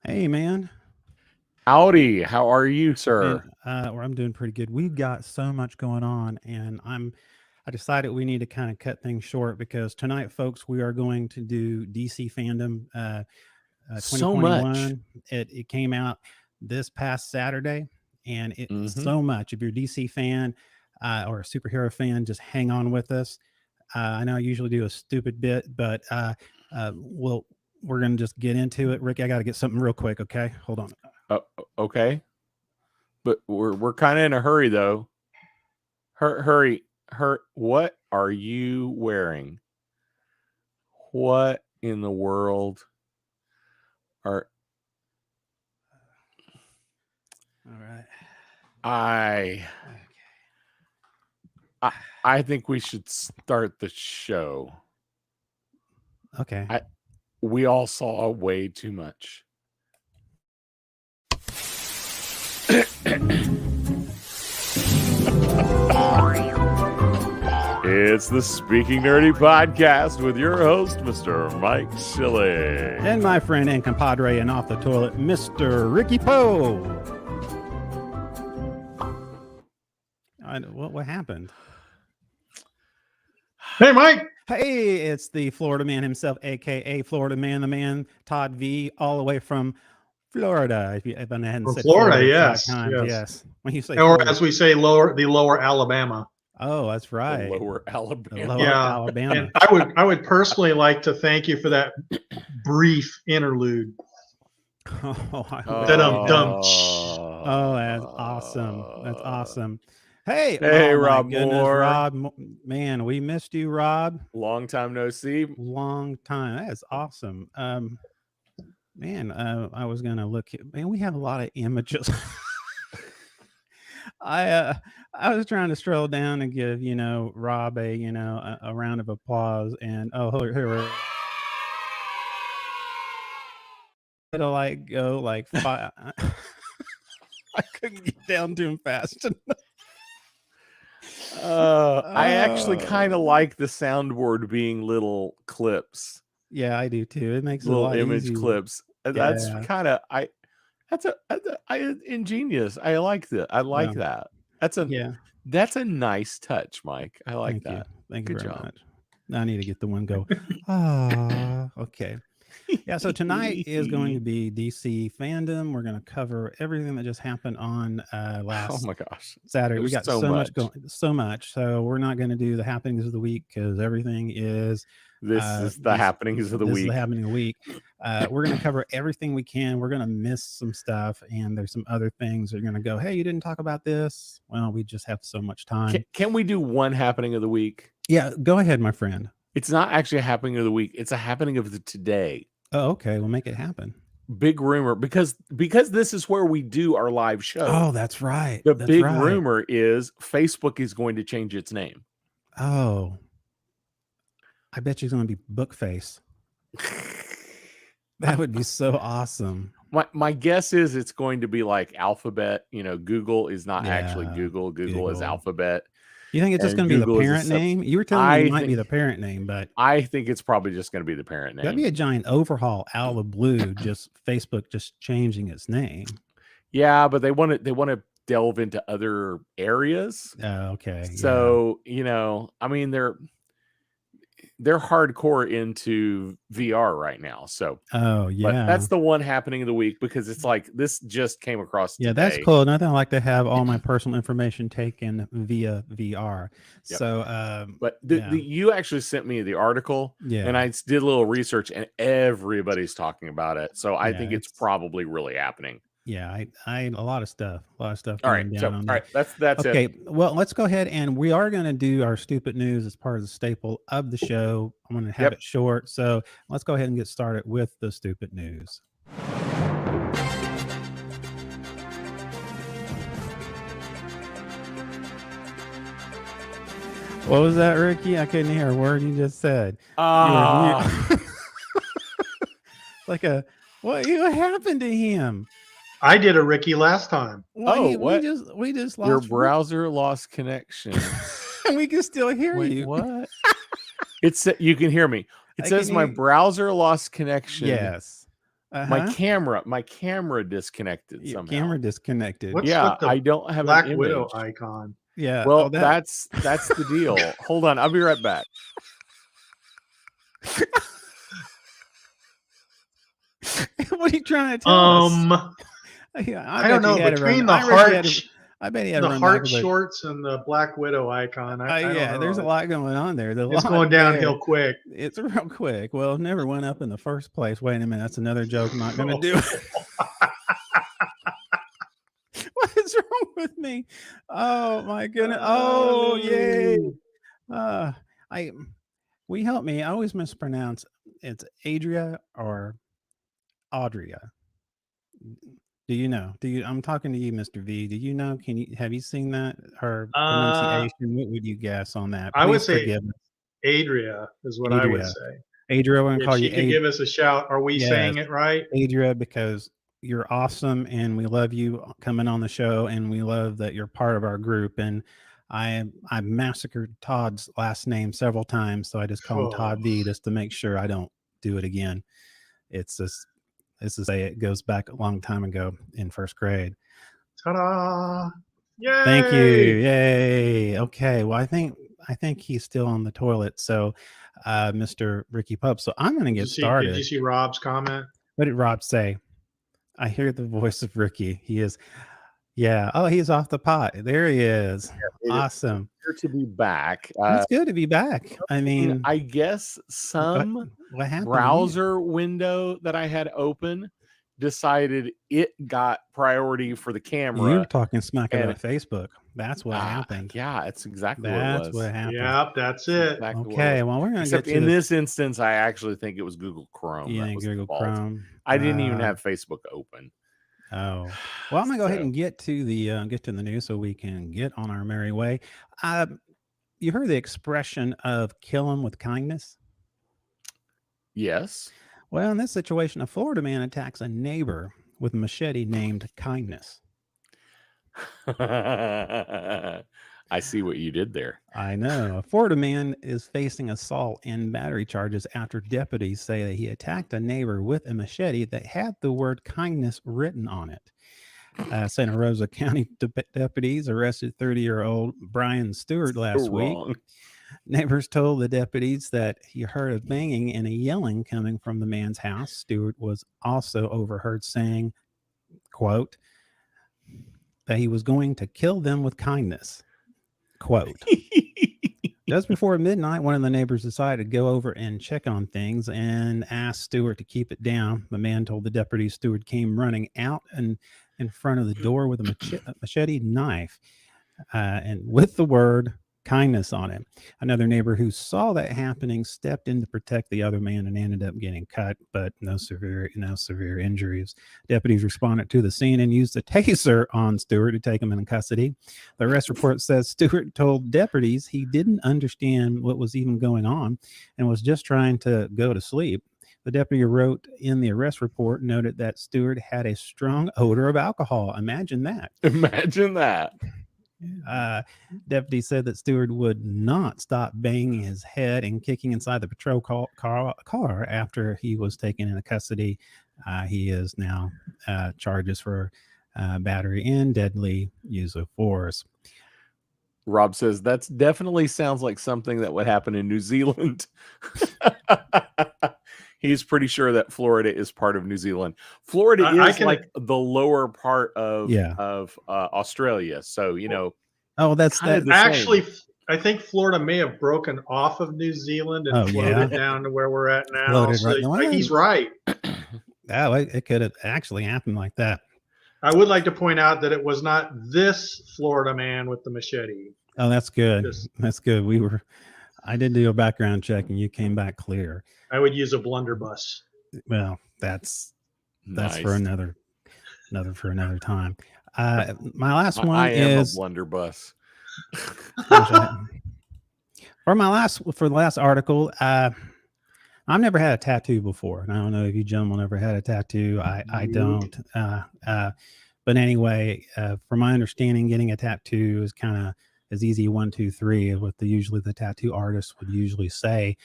Hey, man. Howdy, how are you, Man, sir? I'm doing pretty good. We've got so much going on, and I decided we need to kind of cut things short because tonight, folks, we are going to do DC Fandom So much. 2021. It came out this past Saturday, and it's Hmm. so much. If you're a DC fan or a superhero fan, just hang on with us. I know I usually do a stupid bit, but we're gonna just get into it. Ricky, I got to get something real quick. Okay, hold on. Okay, but we're kind of in a hurry though. Hurry. What are you wearing? What in the world are All right. I? I I think we should start the show. Okay. We all saw way too much. It's the Speaking Nerdy podcast with your host, Mr. Mike Shilling. And my friend and compadre and off the toilet, Mr. Ricky Poe. What happened? Hey, Mike. Hey, it's the Florida man himself, aka Florida man, the man, Todd V, all the way from Florida. If I hadn't From said Florida, five yes, times, yes. When you say or Florida, as we say, lower Alabama. oh, that's The right, lower the Alabama. lower Yeah, Alabama. and I would personally like to thank you for that brief interlude. Oh, Dum. oh, that's awesome. That's awesome. Hey, Hey, oh my Rob goodness, Moore. Rob, man, we missed you, Rob. Long time no see. Long time. That is awesome. Man, I was gonna look. Man, we have a lot of images. I was trying to stroll down and give Rob a round of applause, and here it'll like go like five. I couldn't get down to him fast enough. I actually kind of like the soundboard being little clips, Yeah, I do too. It makes it a little lot image easier. clips. That's Yeah. kind of ingenious. I like that. I like that. That's a nice touch, Mike. I like Thank you. that. Thank you Good very job. much. I need to get the one go. Okay. Yeah, so tonight is going to be DC Fandom. We're going to cover everything that just happened on last Oh my gosh, Saturday. We there's got so so much. much. So we're not going to do the happenings of the week because everything is This is the happenings of the this week. is the happening of the week. We're going to cover everything we can. We're going to miss some stuff, and there's some other things that are going to go, hey, you didn't talk about this. Well, we just have so much time. Can we do one happening of the week? Yeah, go ahead, my friend. It's not actually a happening of the week. It's a happening of the today. Oh, okay. We'll make it happen. Big rumor, because this is where we do our live show. Oh, that's right. The big rumor is Facebook is going to change its name. Oh, I bet you it's going to be Bookface. That would be so awesome. My guess is it's going to be like Alphabet. Google is not actually Google. Google is Alphabet. You think it's just going to be the parent name? You were telling me it might be the parent name, but I think it's probably just going to be the parent name. That'd be a giant overhaul out of the blue. Just Facebook just changing its name. Yeah, but they want to delve into other areas. Oh, okay. So I mean they're hardcore into VR right now. So but that's the one happening of the week because it's like this just came across today. That's cool. Nothing like to have all my personal information taken via VR. Yep. So but you actually sent me the article, and I did a little research, and everybody's talking about it. So I think it's probably really happening. Yeah, I a lot of stuff. All right, that's okay. it. Well, let's go ahead, and we are going to do our stupid news as part of the staple of the show. I'm going to have it short, so let's go ahead and get started with the stupid news. What was that, Ricky? I couldn't hear a word you just said. Like what happened to him? I did a Ricky last time. What? We just lost your browser lost connection. And we can still hear you. What? You can hear me. It says my browser lost connection. Yes. My camera disconnected somehow. Camera disconnected. What's yeah, with the I don't have Black an image. Widow icon? Yeah. Well, that's the deal. Hold on, I'll be right back. What are you trying to tell us? I don't know. Between the heart shorts and the Black Widow icon, I don't know. There's a lot going on there. It's going downhill quick. It's real quick. Well, it never went up in the first place. Wait a minute, that's another joke. I'm not going to do it. What is wrong with me? Oh my goodness! Oh yay! Will you help me? I always mispronounce. It's Adria or Audria. Do you know? I'm talking to you, Mr. V. Do you know? Have you seen that? Her pronunciation? What would you guess on that? Please I would say Adria is what I would say. Adria, I'm going to call you. She could give us a shout. Are we saying it right? Adria, because you're awesome and we love you coming on the show and we love that you're part of our group. And I massacred Todd's last name several times, so I just call him Todd V just to make sure I don't do it again. It's just. This is it goes back a long time ago in first grade. Ta-da! Yay! Thank you. Yay. Okay. Well, I think he's still on the toilet. So, Mr. Ricky Pup. So I'm going to get started. Did you see Rob's comment? What did Rob say? I hear the voice of Ricky. He is. Yeah. Oh, he's off the pot. There he is. Yeah, awesome. Good to be back. It's good to be back. I mean, I guess what browser window that I had open decided it got priority for the camera. You were talking smack about Facebook. That's what happened. Yeah, it's exactly what it was. That's what happened. Yep, that's it. Exactly okay, well, we're going to get to in this instance, I actually think it was Google Chrome. Yeah, Google Chrome. I didn't even have Facebook open. Oh, well, I'm gonna go ahead and get to the news so we can get on our merry way. You heard the expression of "kill him with kindness"? Yes. Well, in this situation, a Florida man attacks a neighbor with a machete named Kindness. I see what you did there. I know. A Florida man is facing assault and battery charges after deputies say that he attacked a neighbor with a machete that had the word kindness written on it. Santa Rosa County deputies arrested 30-year-old Brian Stewart last week. Neighbors told the deputies that he heard a banging and a yelling coming from the man's house. Stewart was also overheard saying, quote, that he was going to kill them with kindness. Quote. Just before midnight, one of the neighbors decided to go over and check on things and asked Stewart to keep it down. The man told the deputies Stewart came running out and in front of the door with a machete knife and with the word kindness on it. Another neighbor who saw that happening stepped in to protect the other man and ended up getting cut, but no severe injuries. Deputies responded to the scene and used a taser on Stewart to take him into custody. The arrest report says Stewart told deputies he didn't understand what was even going on and was just trying to go to sleep. The deputy wrote in the arrest report, noted that Stewart had a strong odor of alcohol. Imagine that. Imagine that. Deputy said that Stewart would not stop banging his head and kicking inside the patrol car after he was taken into custody. He is now charges for battery and deadly use of force. Rob says that's definitely sounds like something that would happen in New Zealand. He's pretty sure that Florida is part of New Zealand. Florida is like the lower part of Australia. So, you know. Oh, that's actually, I think Florida may have broken off of New Zealand and floated down to where we're at now. He's right. It could have actually happened like that. I would like to point out that it was not this Florida man with the machete. Oh, that's good. That's good. I did do a background check and you came back clear. I would use a blunderbuss. Well, that's nice. for another time. My last one I am is a blunderbuss. For the last article, I've never had a tattoo before, and I don't know if you gentlemen ever had a tattoo. I don't. But anyway, from my understanding, getting a tattoo is kind of as easy 1, 2, 3 what usually the tattoo artist would usually say.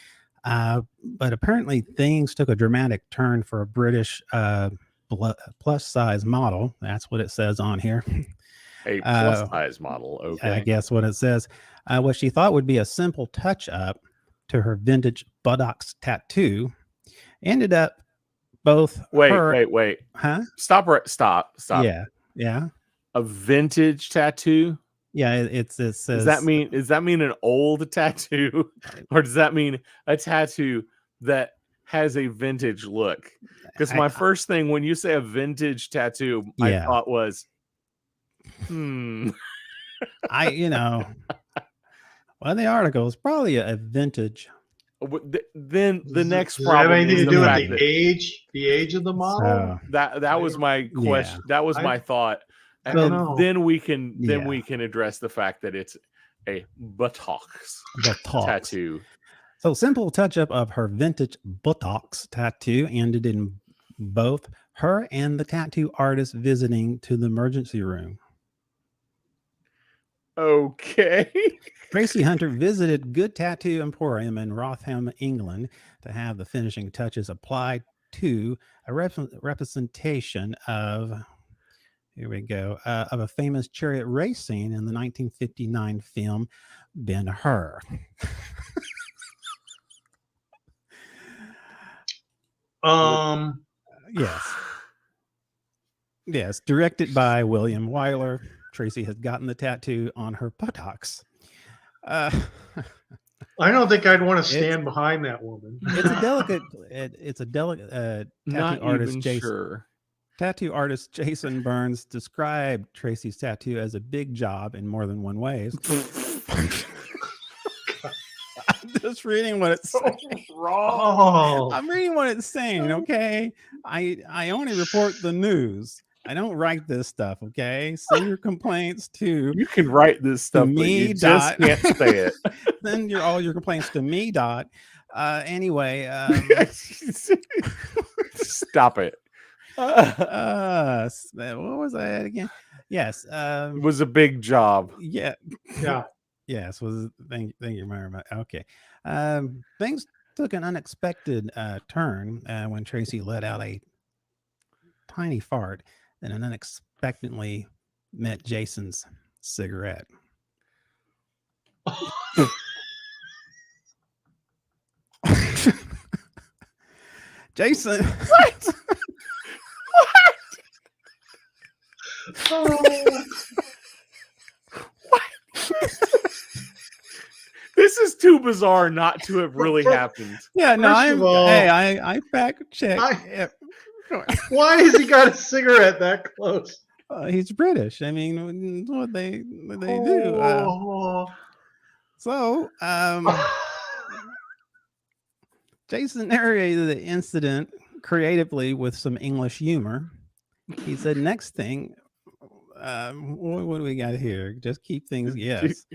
But apparently things took a dramatic turn for a British plus size model. That's what it says on here. A plus size model. Okay. I guess what it says. What she thought would be a simple touch up to her vintage buttocks tattoo ended up both. Wait. Huh? Stop. Yeah. A vintage tattoo. Yeah, it says. Does that mean an old tattoo, or does that mean a tattoo that has a vintage look? Because my first thing when you say a vintage tattoo, I thought was, well, the article is probably a vintage. Then the next Does problem have anything is to do with fact the age of the model. That was my question. That was my thought. And then we can address the fact that it's a buttocks tattoo. So simple touch up of her vintage buttocks tattoo ended in both her and the tattoo artist visiting to the emergency room. Okay. Tracy Hunter visited Good Tattoo Emporium in Rotham, England, to have the finishing touches applied to a representation of. Here we go. Of a famous chariot race scene in the 1959 film Ben-Hur. Yes. Directed by William Wyler. Tracy has gotten the tattoo on her buttocks. I don't think I'd want to stand behind that woman. It's a delicate. Tattoo Not artist even Jason. Sure. Tattoo artist Jason Burns described Tracy's tattoo as a big job in more than one way. I'm just reading what it's saying. Wrong. I'm reading what it's saying, okay? I only report the news. I don't write this stuff, okay? Send your complaints to... You can write this stuff, but you just can't say it. Send all your complaints to me. Anyway... Stop it. What was that again? Yes. It was a big job. Yeah. Yes. Thank you, Mary. Okay. Things took an unexpected turn when Tracy let out a tiny fart and unexpectedly met Jason's cigarette. Jason. What? What? This is too bizarre not to have really happened. Yeah, no, I fact checked. Why has he got a cigarette that close? He's British. I mean, what they do. So, Jason narrated the incident creatively with some English humor. He said, next thing, what do we got here? Just keep things, yes.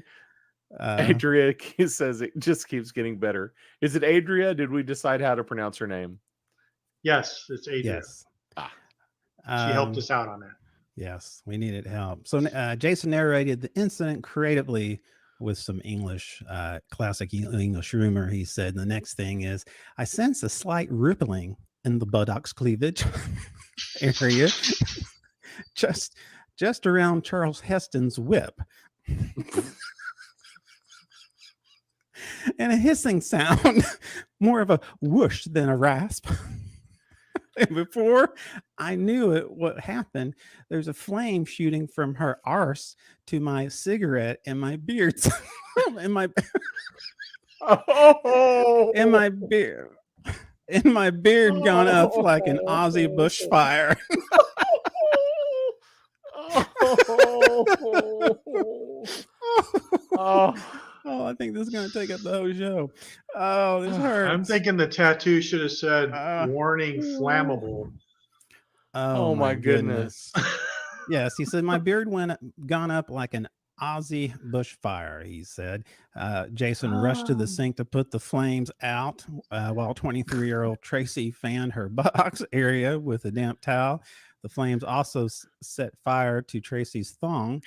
Adria says it just keeps getting better. Is it Adria? Did we decide how to pronounce her name? Yes, it's Adria. Yes. She helped us out on that. Yes, we needed help. So Jason narrated the incident creatively with some English, classic English humor. He said, the next thing is, I sense a slight rippling in the buttocks cleavage area, just around Charles Heston's whip. And a hissing sound, more of a whoosh than a rasp. And before I knew it, what happened, there's a flame shooting from her arse to my cigarette and my beard. And my beard gone up like an Aussie bushfire. Oh, I think this is going to take up the whole show. Oh, this hurts. I'm thinking the tattoo should have said, warning, flammable. Oh my goodness. Yes, he said, my beard gone up like an Aussie bushfire, he said. Jason rushed to the sink to put the flames out while 23-year-old Tracy fanned her buttocks area with a damp towel. The flames also set fire to Tracy's thong.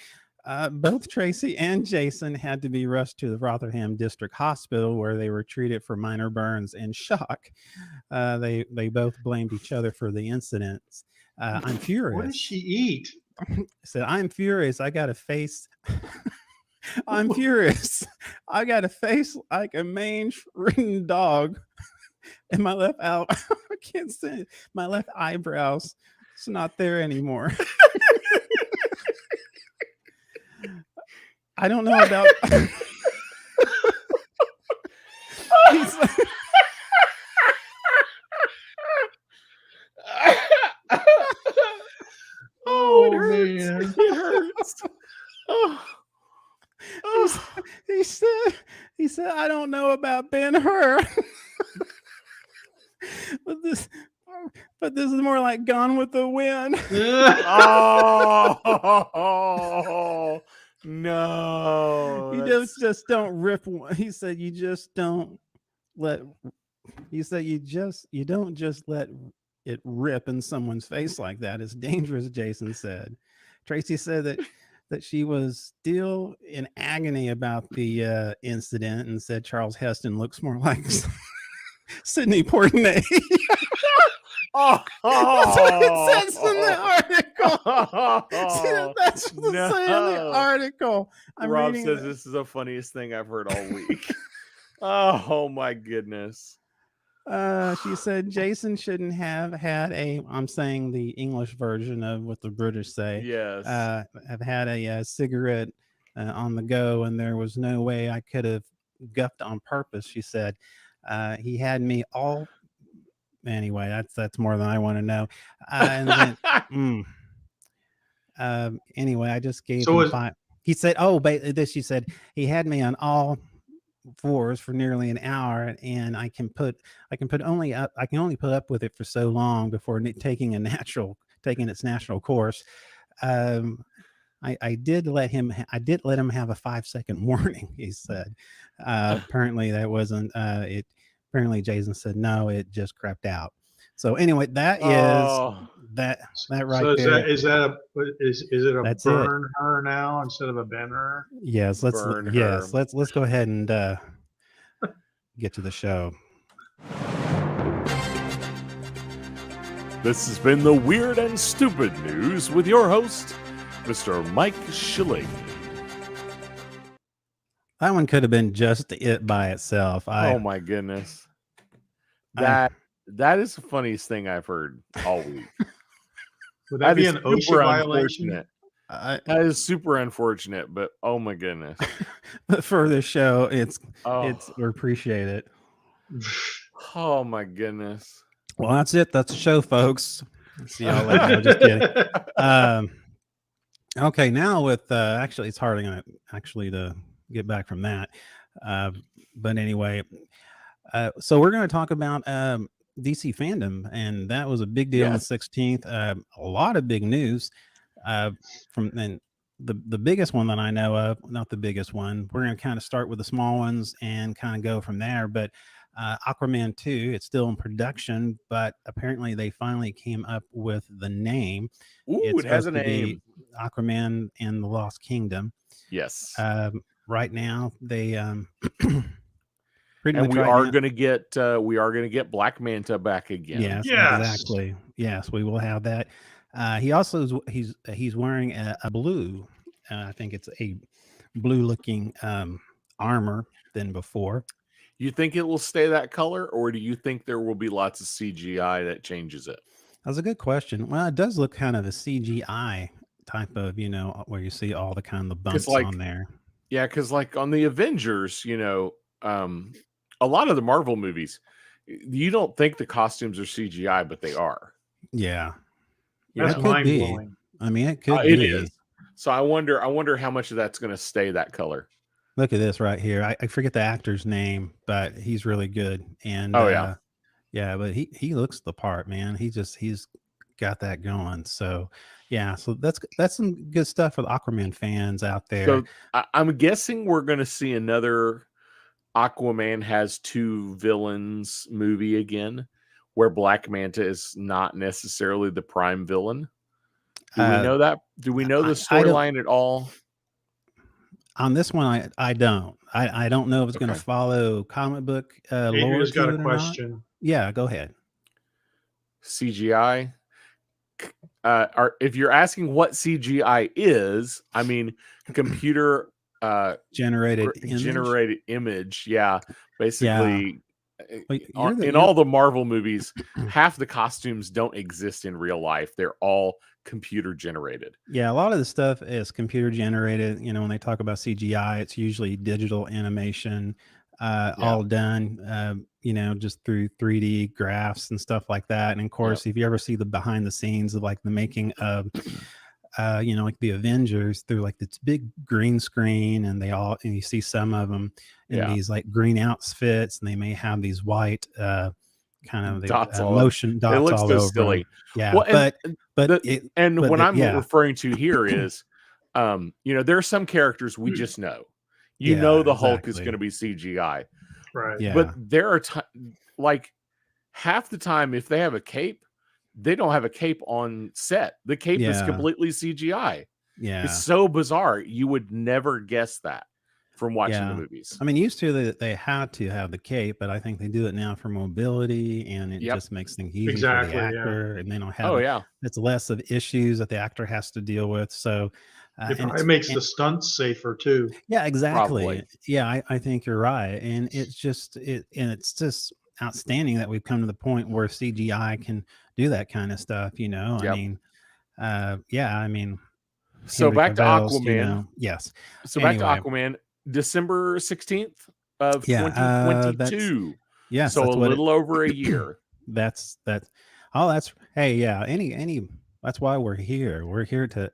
Both Tracy and Jason had to be rushed to the Rotherham District Hospital, where they were treated for minor burns and shock. They both blamed each other for the incidents. I'm furious. What did she eat? Said, I'm furious. I got a face. I'm furious. I got a face like a mange-ridden dog. And my left I can't say it. My left eyebrows. It's not there anymore. I don't know about. Oh, it hurts. Man. It hurts. Oh. He said, I don't know about Ben-Hur. but this is more like Gone with the Wind. Oh no! You just don't rip. He said you just don't let. He said you don't just let it rip in someone's face like that. It's dangerous. Jason said. Tracy said that she was still in agony about the incident and said Charles Heston looks more like Sidney Poitier. That's what it says in the article. That's what it says in the article. Rob says this is the funniest thing I've heard all week. Oh my goodness. She said Jason shouldn't have had I'm saying the English version of what the British say. Yes. Have had a cigarette on the go, and there was no way I could have guffed on purpose. She said he had me all. Anyway, that's more than I want to know. And then, anyway, I just gave him 5. He said, she said he had me on all fours for nearly an hour, and I can only put up with it for so long before taking its natural course. I did let him have a 5-second warning. He said, apparently that wasn't it. Apparently Jason said no, it just crept out. So anyway, that is that right so there. Is it a burn her now instead of a Ben-Hur? Yes, let's go ahead and get to the show. This has been the Weird and Stupid News with your host, Mr. Mike Schilling. That one could have been just it by itself. Oh my goodness. That is the funniest thing I've heard all week. Would that be an OSHA violation? That is super unfortunate, but oh my goodness. But for the show, we appreciate it. Oh my goodness. Well, that's it. That's the show, folks. See y'all later. Just kidding. Okay, now with actually, it's hard to get back from that. But anyway, so we're going to talk about DC Fandom, and that was a big deal on the 16th. A lot of big news from the biggest one that I know of, not the biggest one. We're going to kind of start with the small ones and kind of go from there. But Aquaman 2, it's still in production, but apparently they finally came up with the name. Ooh, it has a name. Aquaman and the Lost Kingdom. Yes. Right now they we are going to get Black Manta back again. Yes, exactly. Yes, we will have that. He also he's wearing a blue. I think it's a blue looking armor than before. You think it will stay that color, or do you think there will be lots of CGI that changes it? That's a good question. Well, it does look kind of a CGI type of, where you see all the kind of the bumps on there. Yeah, because like on the Avengers, a lot of the Marvel movies, you don't think the costumes are CGI, but they are. Yeah. That's mind-blowing. I mean, it could be. It is. So I wonder how much of that's going to stay that color. Look at this right here. I forget the actor's name, but he's really good. And but he looks the part, man. He's got that going. So so that's some good stuff for the Aquaman fans out there. So I'm guessing we're going to see another Aquaman has two villains movie again, where Black Manta is not necessarily the prime villain. Do we know that? Do we know the storyline at all? On this one, I don't. I don't know if it's going to follow comic book lore Adrian's got to a it or question. not. Yeah, go ahead. CGI. If you're asking what CGI is, I mean computer generated image. Yeah, basically. Yeah. In all the Marvel movies, half the costumes don't exist in real life. They're all computer generated. Yeah, a lot of the stuff is computer generated. You know, when they talk about CGI, it's usually digital animation, all done, you know, just through 3D graphs and stuff like that. And of course, if you ever see the behind the scenes of like the making of you know, like the Avengers through like this big green screen, and you see some of them in these like green outfits, and they may have these white kind of the dots motion dots. It looks all so over silly. Yeah, well, but what I'm referring to here is, you know, there are some characters we just know. You know, the Hulk is going to be CGI, right? Yeah, but there are like half the time if they have a cape, they don't have a cape on set. The cape is completely CGI. Yeah, it's so bizarre. You would never guess that from watching the movies. I mean, used to they had to have the cape, but I think they do it now for mobility, and it just makes things easy for the actor, and they don't have it's less of issues that the actor has to deal with. So it makes the stunts safer too. Yeah, exactly. Probably. Yeah, I think you're right, and it's just outstanding that we've come to the point where CGI can do that kind of stuff. You know, I mean, I mean. So back to Aquaman. You know, yes. So back to Aquaman, December 16th of 2022. Yes. So a little over a year. That's hey, yeah. Any that's why we're here. We're here to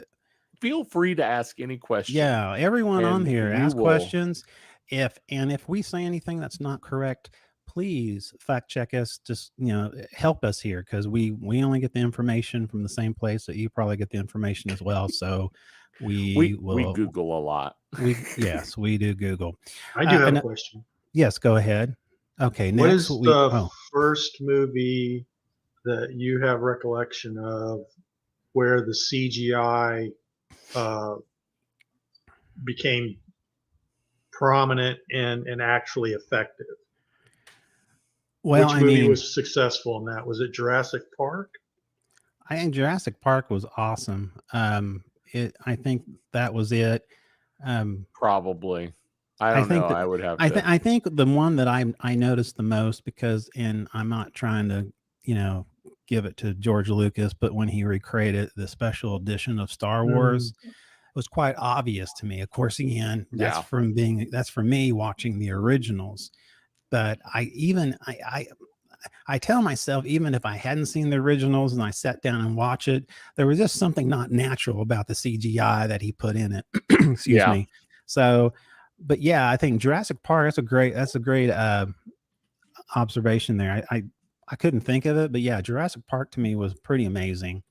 feel free to ask any question. Yeah, everyone on here ask questions. If we say anything that's not correct, please fact check us. Just, you know, help us here, because we only get the information from the same place that you probably get the information as well. So we Google a lot. Yes, we do Google. I do have a question. Yes, go ahead. Okay, what is the first movie that you have recollection of where the CGI became prominent and actually effective? Well, which movie was successful in that? Was it Jurassic Park? I think Jurassic Park was awesome. I think that was it. Probably. I don't know. I would have to. I think the one that I noticed the most, because, and I'm not trying to, you know, give it to George Lucas, but when he recreated the special edition of Star Wars, it was quite obvious to me. Of course, again, that's from me watching the originals. But I tell myself, even if I hadn't seen the originals and I sat down and watched it, there was just something not natural about the CGI that he put in it. Excuse me. So, but yeah, I think Jurassic Park, that's a great observation there. I couldn't think of it, but yeah, Jurassic Park to me was pretty amazing.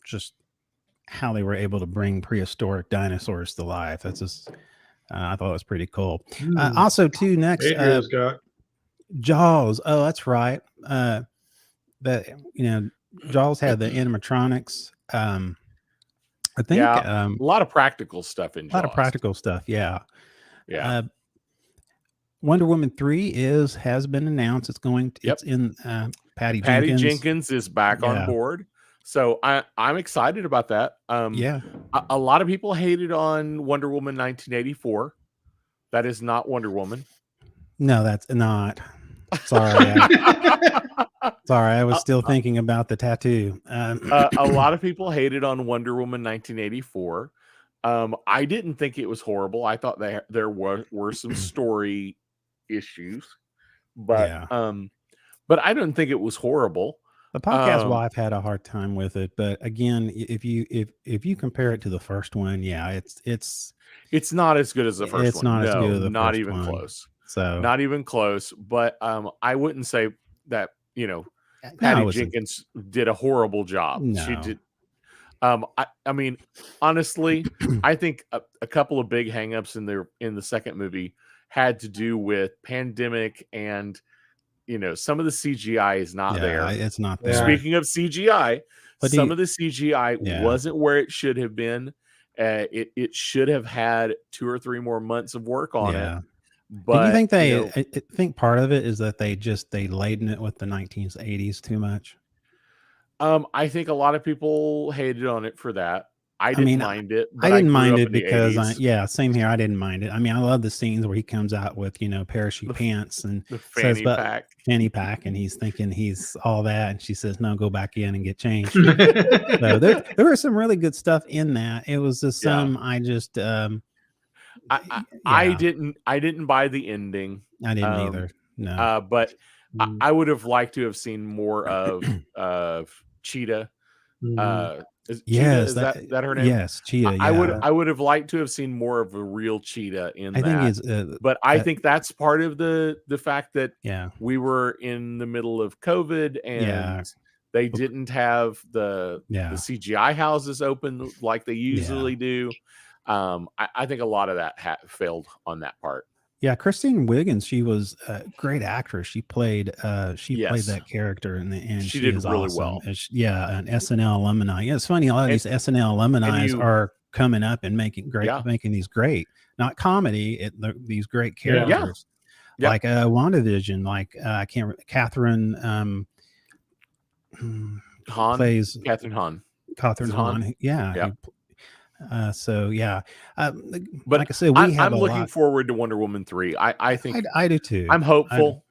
Just how they were able to bring prehistoric dinosaurs to life. That's just, I thought it was pretty cool. Also, too, next, Adrian's got Jaws. Oh, that's right. That, you know, Jaws had the animatronics. I think a lot of practical stuff in Jaws. A lot of practical stuff. Yeah. Wonder Woman 3 has been announced. It's going to, it's in Patty Jenkins is back on board. So I'm excited about that. A lot of people hated on Wonder Woman 1984. That is not Wonder Woman. No, that's not. Sorry. Sorry, I was still thinking about the tattoo. A lot of people hated on Wonder Woman 1984. I didn't think it was horrible. I thought there were some story issues, but I didn't think it was horrible. The podcast wife had a hard time with it, but again, if you compare it to the first one, it's not as good as the first one. It's not as good as the not first even one. close. So not even close. But I wouldn't say that, you know, Patty Jenkins did a horrible job. No. She did. I mean, honestly, I think a couple of big hangups in the second movie had to do with pandemic, and you know, some of the CGI is not there. It's not there. Speaking of CGI, some of the CGI wasn't where it should have been, It should have had 2 or 3 more months of work on it. But do you think I think part of it is that they laden it with the 1980s too much? I think a lot of people hated on it for that. I didn't mind it. But I didn't mind it because same here. I didn't mind it. I mean, I love the scenes where he comes out with parachute pants and the fanny pack, and he's thinking he's all that, and she says, "No, go back in and get changed." So there was some really good stuff in that. It was just some I just I didn't buy the ending. I didn't either. No, but I would have liked to have seen more of Cheetah. Is that her name? Yes, Cheetah. Yeah. I would have liked to have seen more of a real cheetah in that. I think but I think that's part of the fact that we were in the middle of COVID and they didn't have the CGI houses open like they usually do. I think a lot of that failed on that part. Yeah, Christine Wiggins, she was a great actress. She played played that character and she did really awesome. well. An SNL alumni. Yeah, it's funny. A lot of these SNL alumni are coming up and making these great, not comedy, these great characters. Yeah. Like WandaVision, like I can't remember, Catherine Hahn plays Catherine Hahn. Catherine Hahn. Yeah. But like I said, I'm looking forward to Wonder Woman 3. I think I do too. I'm hopeful.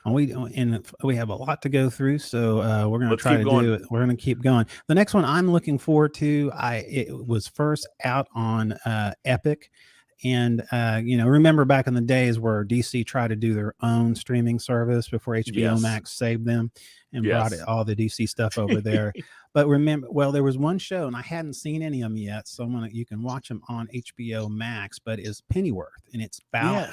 We have a lot to go through, so we're going to try to do it. We're going to keep going. The next one I'm looking forward to. It was first out on Epic, and remember back in the days where DC tried to do their own streaming service before HBO Max saved them and brought all the DC stuff over there. But remember, there was one show, and I hadn't seen any of them yet, so you can watch them on HBO Max. But it's Pennyworth, and it's about.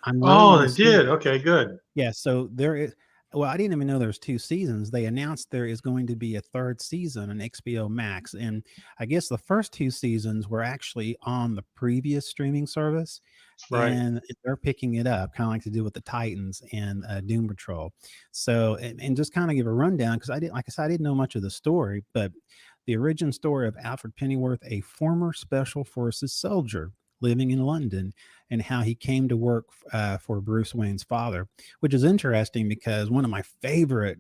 They did. Okay, good. Yeah, so there is. Well, I didn't even know there's 2 seasons. They announced there is going to be a 3rd season on HBO Max, and I guess the first 2 seasons were actually on the previous streaming service, and they're picking it up, kind of like to do with the Titans and Doom Patrol. So, and just kind of give a rundown because I didn't know much of the story, but the origin story of Alfred Pennyworth, a former Special Forces soldier living in London, and how he came to work for Bruce Wayne's father, which is interesting because one of my favorite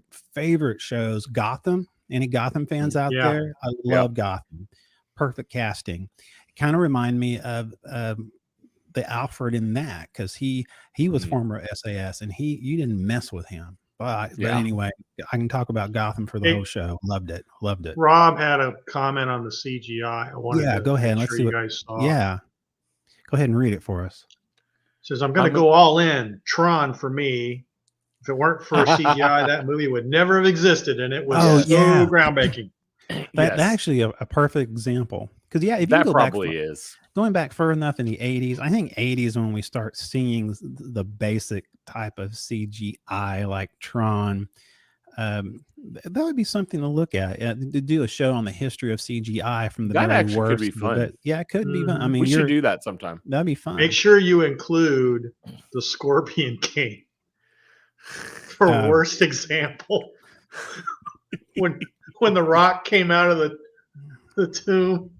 shows, Gotham. Any Gotham fans out there? I love Gotham. Perfect casting. It kind of remind me of the Alfred in that because he was former SAS and you didn't mess with him. But anyway, I can talk about Gotham for the whole show. Loved it. Rob had a comment on the CGI. Go ahead. Let's see what you guys saw. Yeah. Go ahead and read it for us. It says, I'm going to go all in. Tron for me. If it weren't for CGI, that movie would never have existed, and it was so groundbreaking. That's actually a perfect example. Because, if that probably is. Going back further enough in the 80s, I think 80s when we start seeing the basic type of CGI like Tron. That would be something to look at. To do a show on the history of CGI from the very worst. Could be fun. It could be fun. I mean, we should do that sometime. That'd be fun. Make sure you include the Scorpion King for worst example. when the Rock came out of the tomb,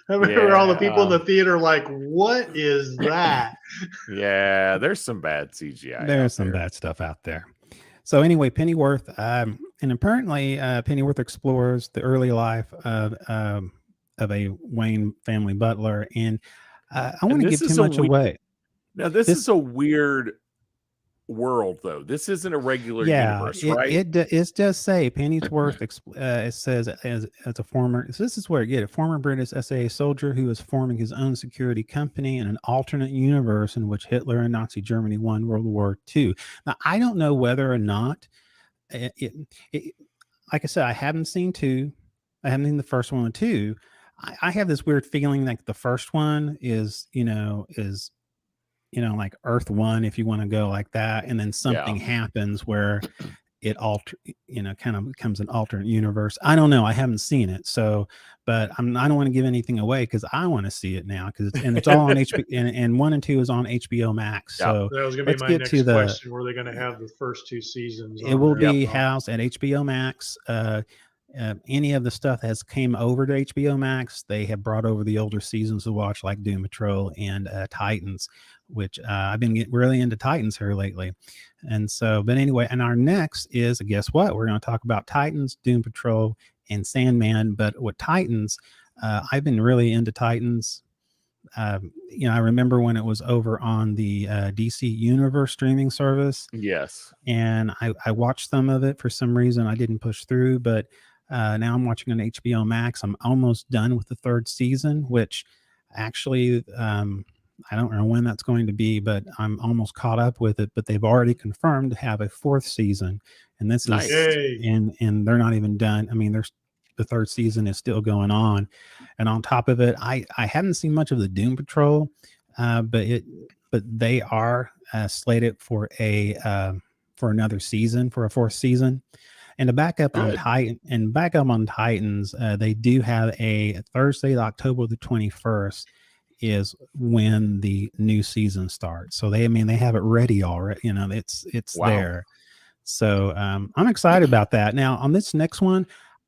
I remember all the people in the theater like, "What is that?" Yeah, there's some bad CGI. There's some bad stuff out there. So anyway, Pennyworth, and apparently Pennyworth explores the early life of a Wayne family butler, and I want to give too much away. Now, this is a weird world, though. This isn't a regular universe, right? It does say Pennyworth. It says as a former. So this is where a former British SAS soldier who is forming his own security company in an alternate universe in which Hitler and Nazi Germany won World War II. Now, I don't know whether or not like I said, I haven't seen 2. I haven't seen the first one and 2. I have this weird feeling like the first one is like Earth 1, if you want to go like that, and then something happens where it kind of becomes an alternate universe. I don't know. I haven't seen it, but I don't want to give anything away because I want to see it now it's all on HBO, and 1 and 2 is on HBO Max. So that was going to be my next question. Were they going to have the first 2 seasons? It will be housed at HBO Max. any of the stuff that has came over to HBO Max, they have brought over the older seasons to watch, like Doom Patrol and Titans, which I've been getting really into Titans here lately. And so, but anyway, and our next is, guess what? We're going to talk about Titans, Doom Patrol, and Sandman. But with Titans, I've been really into Titans. You know, I remember when it was over on the DC Universe streaming service. Yes. And I watched some of it. For some reason, I didn't push through, but now I'm watching on HBO Max. I'm almost done with the 3rd season, which actually, I don't know when that's going to be, but I'm almost caught up with it. But they've already confirmed to have a 4th season, and this Nice. is and they're not even done. I mean, the 3rd season is still going on, and on top of it, I haven't seen much of the Doom Patrol, but they are slated for another season, for a 4th season. And to back up on Titans, they do have a Thursday, October the 21st, is when the new season starts. So they have it ready already. You know, it's Wow. there. So I'm excited about that. Now on this next one,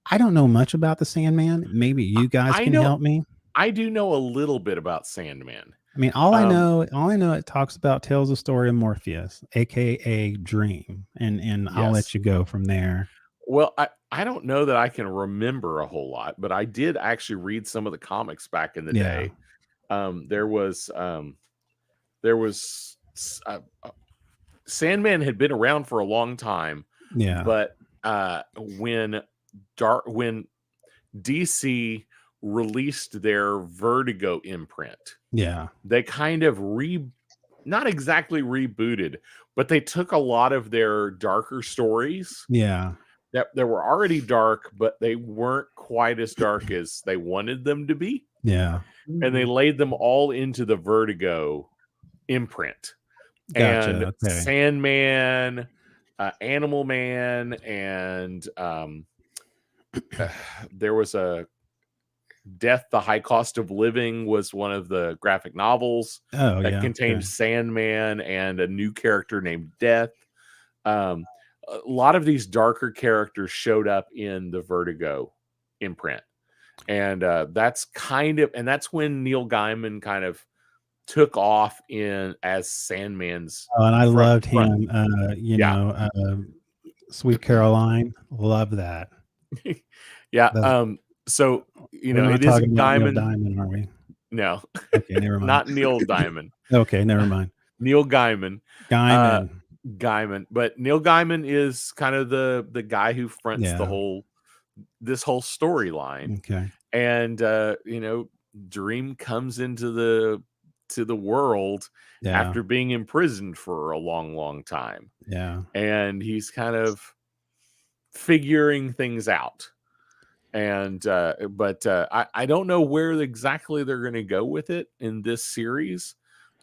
I don't know much about the Sandman. Maybe you guys can help me. I do know a little bit about Sandman. I mean, all I know, it talks about, tells the story of Morpheus, aka Dream, and I'll let you go from there. Well, I don't know that I can remember a whole lot, but I did actually read some of the comics back in the day. There was Sandman had been around for a long time. Yeah. But when DC released their Vertigo imprint, they kind of not exactly rebooted, but they took a lot of their darker stories. That were already dark, but they weren't quite as dark as they wanted them to be. And they laid them all into the Vertigo imprint. Gotcha. And Sandman, Animal Man, and there was a Death, the High Cost of Living was one of the graphic novels that contained Sandman and a new character named Death. A lot of these darker characters showed up in the Vertigo imprint. And that's when Neil Gaiman kind of took off as Sandman's. Oh, and I loved him. Sweet Caroline, love that. So it is Gaiman. Diamond, are we? No. Okay, never mind. Not Neil Diamond. Okay, never mind. Neil Gaiman. Gaiman. But Neil Gaiman is kind of the guy who fronts this whole storyline. Okay. And Dream comes into the world after being imprisoned for a long time. And he's kind of figuring things out. And I don't know where exactly they're going to go with it in this series.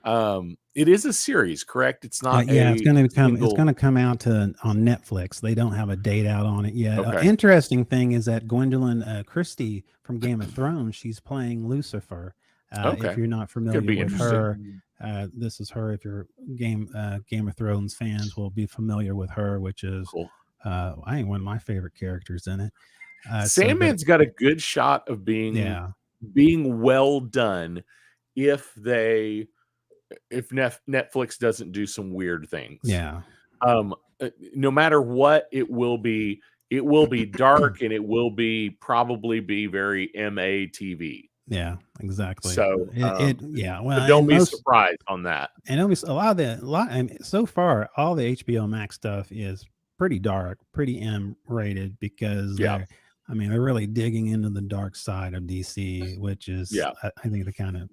It is a series, correct? It's not. It's going to come. It's going to come out on Netflix. They don't have a date out on it yet. Okay. Interesting thing is that Gwendolyn Christie from Game of Thrones, she's playing Lucifer. If you're not familiar with her, this is her. If you're Game of Thrones fans, will be familiar with her, which is cool. I think one of my favorite characters in it. Sandman's got a good shot of being well done if Netflix doesn't do some weird things. No matter what, it will be dark and it will probably be very MATV. Yeah, exactly. So well, don't be surprised on that. And and so far all the HBO Max stuff is pretty dark, pretty M rated, because they're really digging into the dark side of DC, which is I think the kind of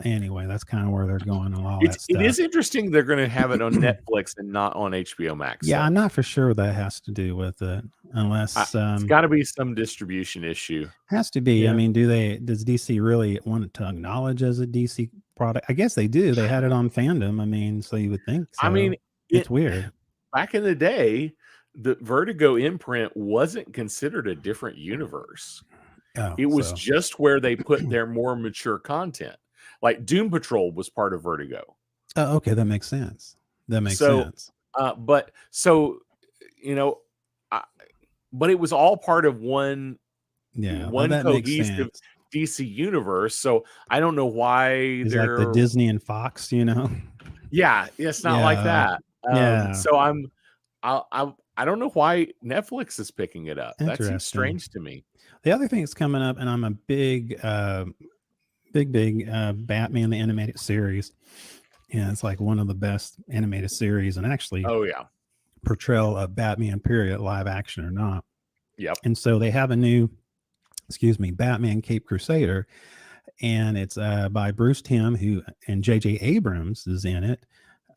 anyway, that's kind of where they're going and all that stuff. It is interesting they're going to have it on Netflix and not on HBO Max. Yeah, I'm not for sure what that has to do with it, unless it's got to be some distribution issue. Has to be. I mean, does DC really want it to acknowledge as a DC product? I guess they do. They had it on Fandom. I mean, so you would think so. I mean, it's weird. Back in the day, the Vertigo imprint wasn't considered a different universe. It was just where they put their more mature content. Like Doom Patrol was part of Vertigo. Oh, okay, that makes sense. That makes sense. but it was all part of one that cohesive DC universe. So I don't know why it's like the Disney and Fox, Yeah, it's not like that. So I don't know why Netflix is picking it up. That seems strange to me. The other thing that's coming up, and I'm a big Batman the Animated Series. Yeah, it's like one of the best animated series, and actually, portrayal of Batman period, live action or not. Yep. And so they have a new, Batman Cape Crusader, and it's by Bruce Timm, and J.J. Abrams is in it.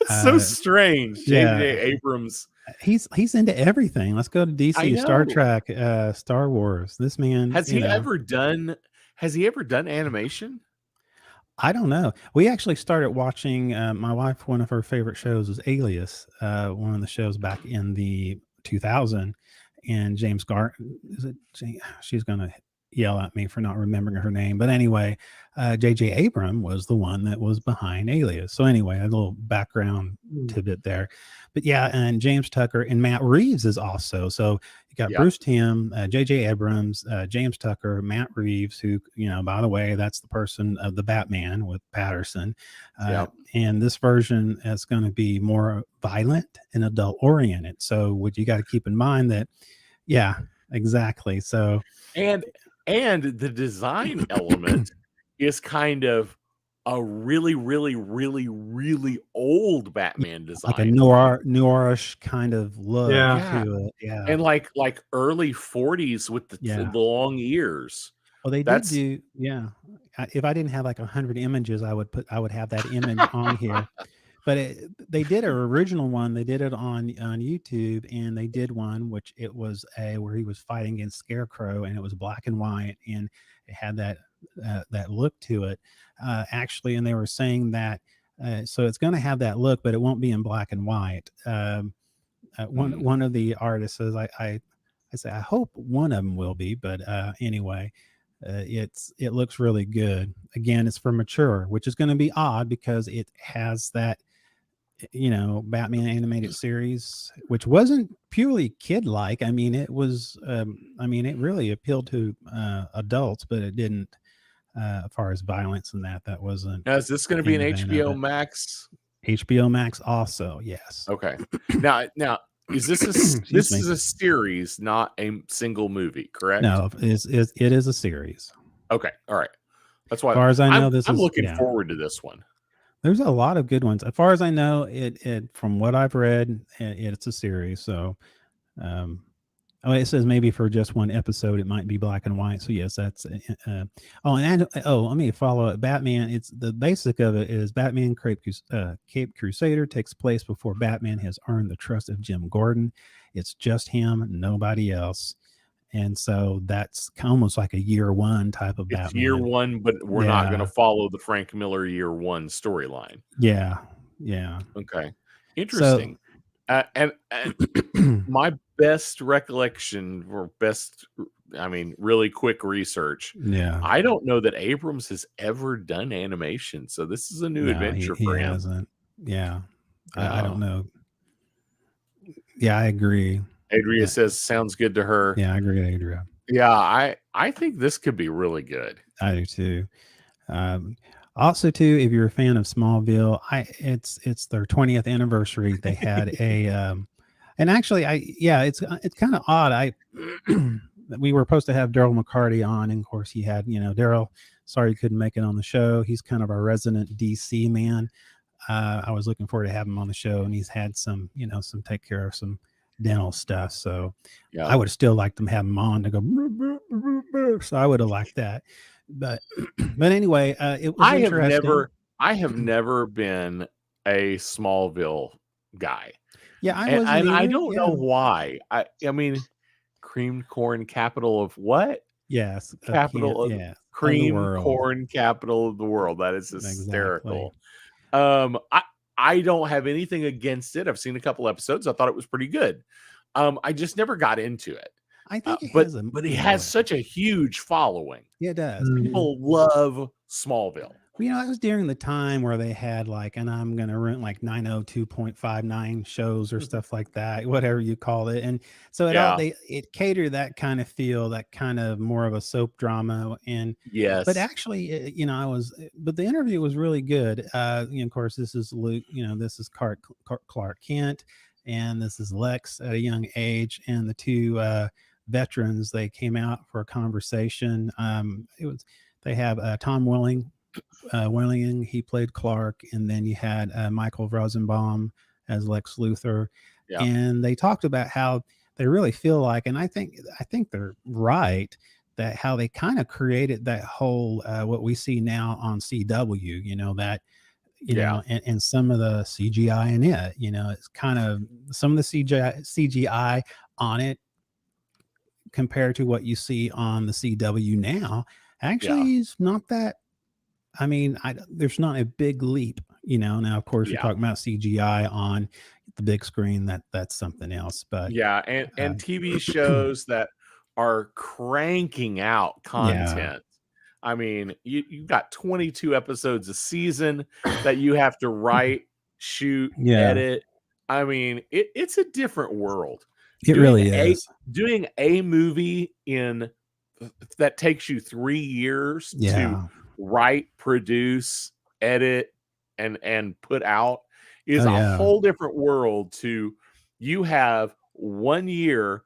It's so strange. J.J. Abrams. He's into everything. Let's go to DC, Star Trek, Star Wars. This man has he ever done animation? I don't know. We actually started watching, my wife, one of her favorite shows was Alias, one of the shows back in the 2000, and James she's going to yell at me for not remembering her name. But anyway, J.J. Abrams was the one that was behind Alias. So anyway, a little background tidbit there. But yeah, and James Tucker and Matt Reeves is also. So you got Bruce Timm, J.J. Abrams, James Tucker, Matt Reeves, who, by the way, that's the person of the Batman with Patterson. And this version is going to be more violent and adult oriented. So what you got to keep in mind that, exactly. So, and the design element is kind of a really, really, really, really old Batman design, like a noirish kind of look to it. Yeah, and like early 40s with the long ears. Well, they did do. Yeah, if I didn't have like 100 images, I would have that image on here. But they did an original one. They did it on YouTube, and they did one which it was where he was fighting against Scarecrow, and it was black and white, and it had that look to it. Actually, and they were saying that so it's going to have that look, but it won't be in black and white. One of the artists says, I say I hope one of them will be, but anyway. It looks really good. Again, it's for mature, which is going to be odd because it has that, Batman animated series, which wasn't purely kid-like. I mean, it was, it really appealed to adults, but it didn't, as far as violence and that wasn't. Now, is this going to be an HBO Max? HBO Max also, yes. Okay. Now. Is this is a series, not a single movie, correct? No, it is a series. Okay, all right. That's why, as far as I know, I'm looking forward to this one. There's a lot of good ones. As far as I know, it from what I've read, it's a series. So, it says maybe for just one episode, it might be black and white. So yes, that's. Let me follow it. Batman. It's the basic of it is Batman Cape Crusader takes place before Batman has earned the trust of Jim Gordon. It's just him, nobody else, and so that's almost like a year one type of Batman. Year one, but we're not going to follow the Frank Miller year one storyline. Yeah. Okay, interesting. And my best recollection or really quick research. Yeah. I don't know that Abrams has ever done animation. So this is a new adventure for him. He hasn't. Yeah. I don't know. Yeah, I agree. Adrian says sounds good to her. Yeah, I agree with Adrian. Yeah, I think this could be really good. I do too. Also, too, if you're a fan of Smallville, it's their 20th anniversary. They had a, and actually, it's kind of odd. We were supposed to have Daryl McCarty on, and of course, he had, Daryl. Sorry, he couldn't make it on the show. He's kind of our resident DC man. I was looking forward to having him on the show, and he's had some take care of some dental stuff. So I would have still liked them have him on to go. So I would have liked that. But anyway, it was interesting. I have never been a Smallville guy. Yeah, I don't know why. I mean, cream corn capital of what? Yes, capital of cream corn capital of the world. That is hysterical. Exactly. I don't have anything against it. I've seen a couple episodes. I thought it was pretty good. I just never got into it. I think but it has such a huge following. Yeah, it does. People love Smallville. That was during the time where they had like, and I'm going to rent like 902.59 shows or stuff like that, whatever you call it. And so it catered that kind of feel, that kind of more of a soap drama. And but actually, but the interview was really good. Of course, this is Luke, this is Clark Kent, and this is Lex at a young age, and the two veterans, they came out for a conversation. They have Tom Welling, he played Clark, and then you had Michael Rosenbaum as Lex Luthor, and they talked about how they really feel like, and I think they're right, that how they kind of created that whole what we see now on CW, that and some of the CGI in it, it's kind of some of the CGI on it compared to what you see on the CW now actually is not that. I mean, there's not a big leap, Now, of course, you're talking about CGI on the big screen. That's something else. But and TV shows that are cranking out content. Yeah. I mean, you've got 22 episodes a season that you have to write, shoot, edit. I mean, it's a different world. It really is. Doing a movie that takes you 3 years to write, produce, edit, and put out is a whole different world. To you have 1 year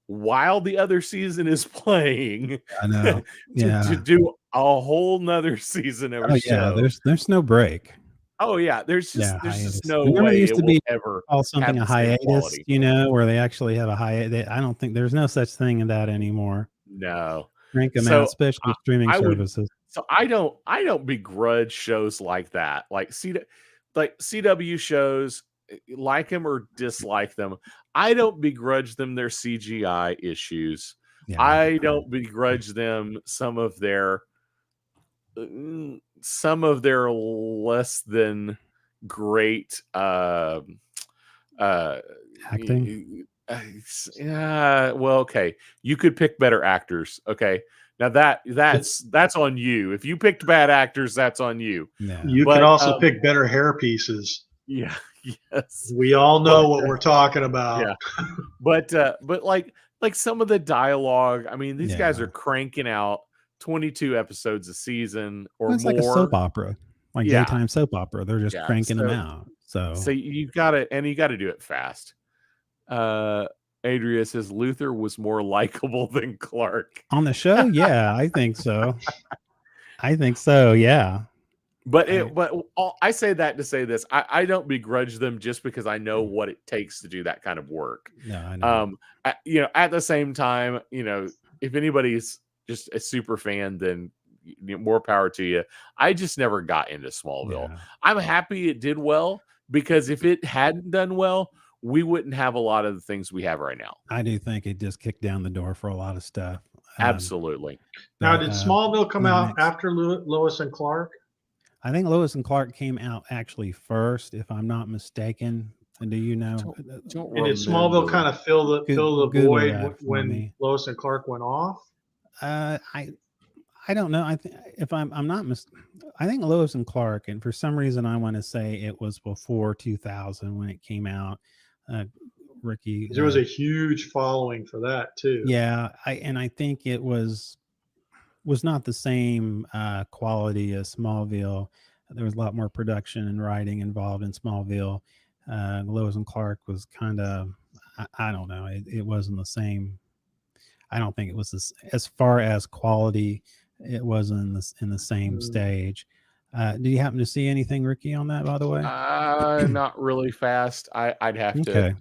while the other season is playing. I know. to do a whole nother season of a show. There's no break. Oh yeah, there's just no Remember way used to be ever call something a hiatus, where they actually have a hiatus. I don't think there's no such thing in that anymore. No. Crank them out, especially streaming services. So I don't begrudge shows like that, like CW shows, like them or dislike them. I don't begrudge them their CGI issues. Yeah, I don't begrudge them some of their less than great acting. Well, okay, you could pick better actors. Okay, now that's on you. If you picked bad actors, that's on you. Yeah. You could also pick better hair pieces. Yeah. Yes. We all know what we're talking about. Yeah. But like some of the dialogue, I mean, these guys are cranking out 22 episodes a season or more. It's like a soap opera, like daytime soap opera. They're just cranking them out. So you got to do it fast. Adrian says Luthor was more likable than Clark on the show. Yeah, I think so. Yeah. But I say that to say this. I don't begrudge them just because I know what it takes to do that kind of work. No, I know. At the same time, if anybody's just a super fan, then more power to you. I just never got into Smallville. Yeah. I'm happy it did well, because if it hadn't done well, we wouldn't have a lot of the things we have right now. I do think it just kicked down the door for a lot of stuff. Absolutely. Now, did Smallville come out after Lois and Clark? I think Lois and Clark came out actually first, if I'm not mistaken. And do you know? And did Smallville kind of fill the void when Lois and Clark went off? I don't know. I think I think Lois and Clark, and for some reason I want to say it was before 2000 when it came out. Ricky, there was a huge following for that too. Yeah, I think it was not the same quality as Smallville. There was a lot more production and writing involved in Smallville. Lois and Clark was kind of, I don't know, it wasn't the same. I don't think it was as far as quality. It wasn't in the same stage. Do you happen to see anything, Ricky, on that, by the way? Not really fast. I'd have to.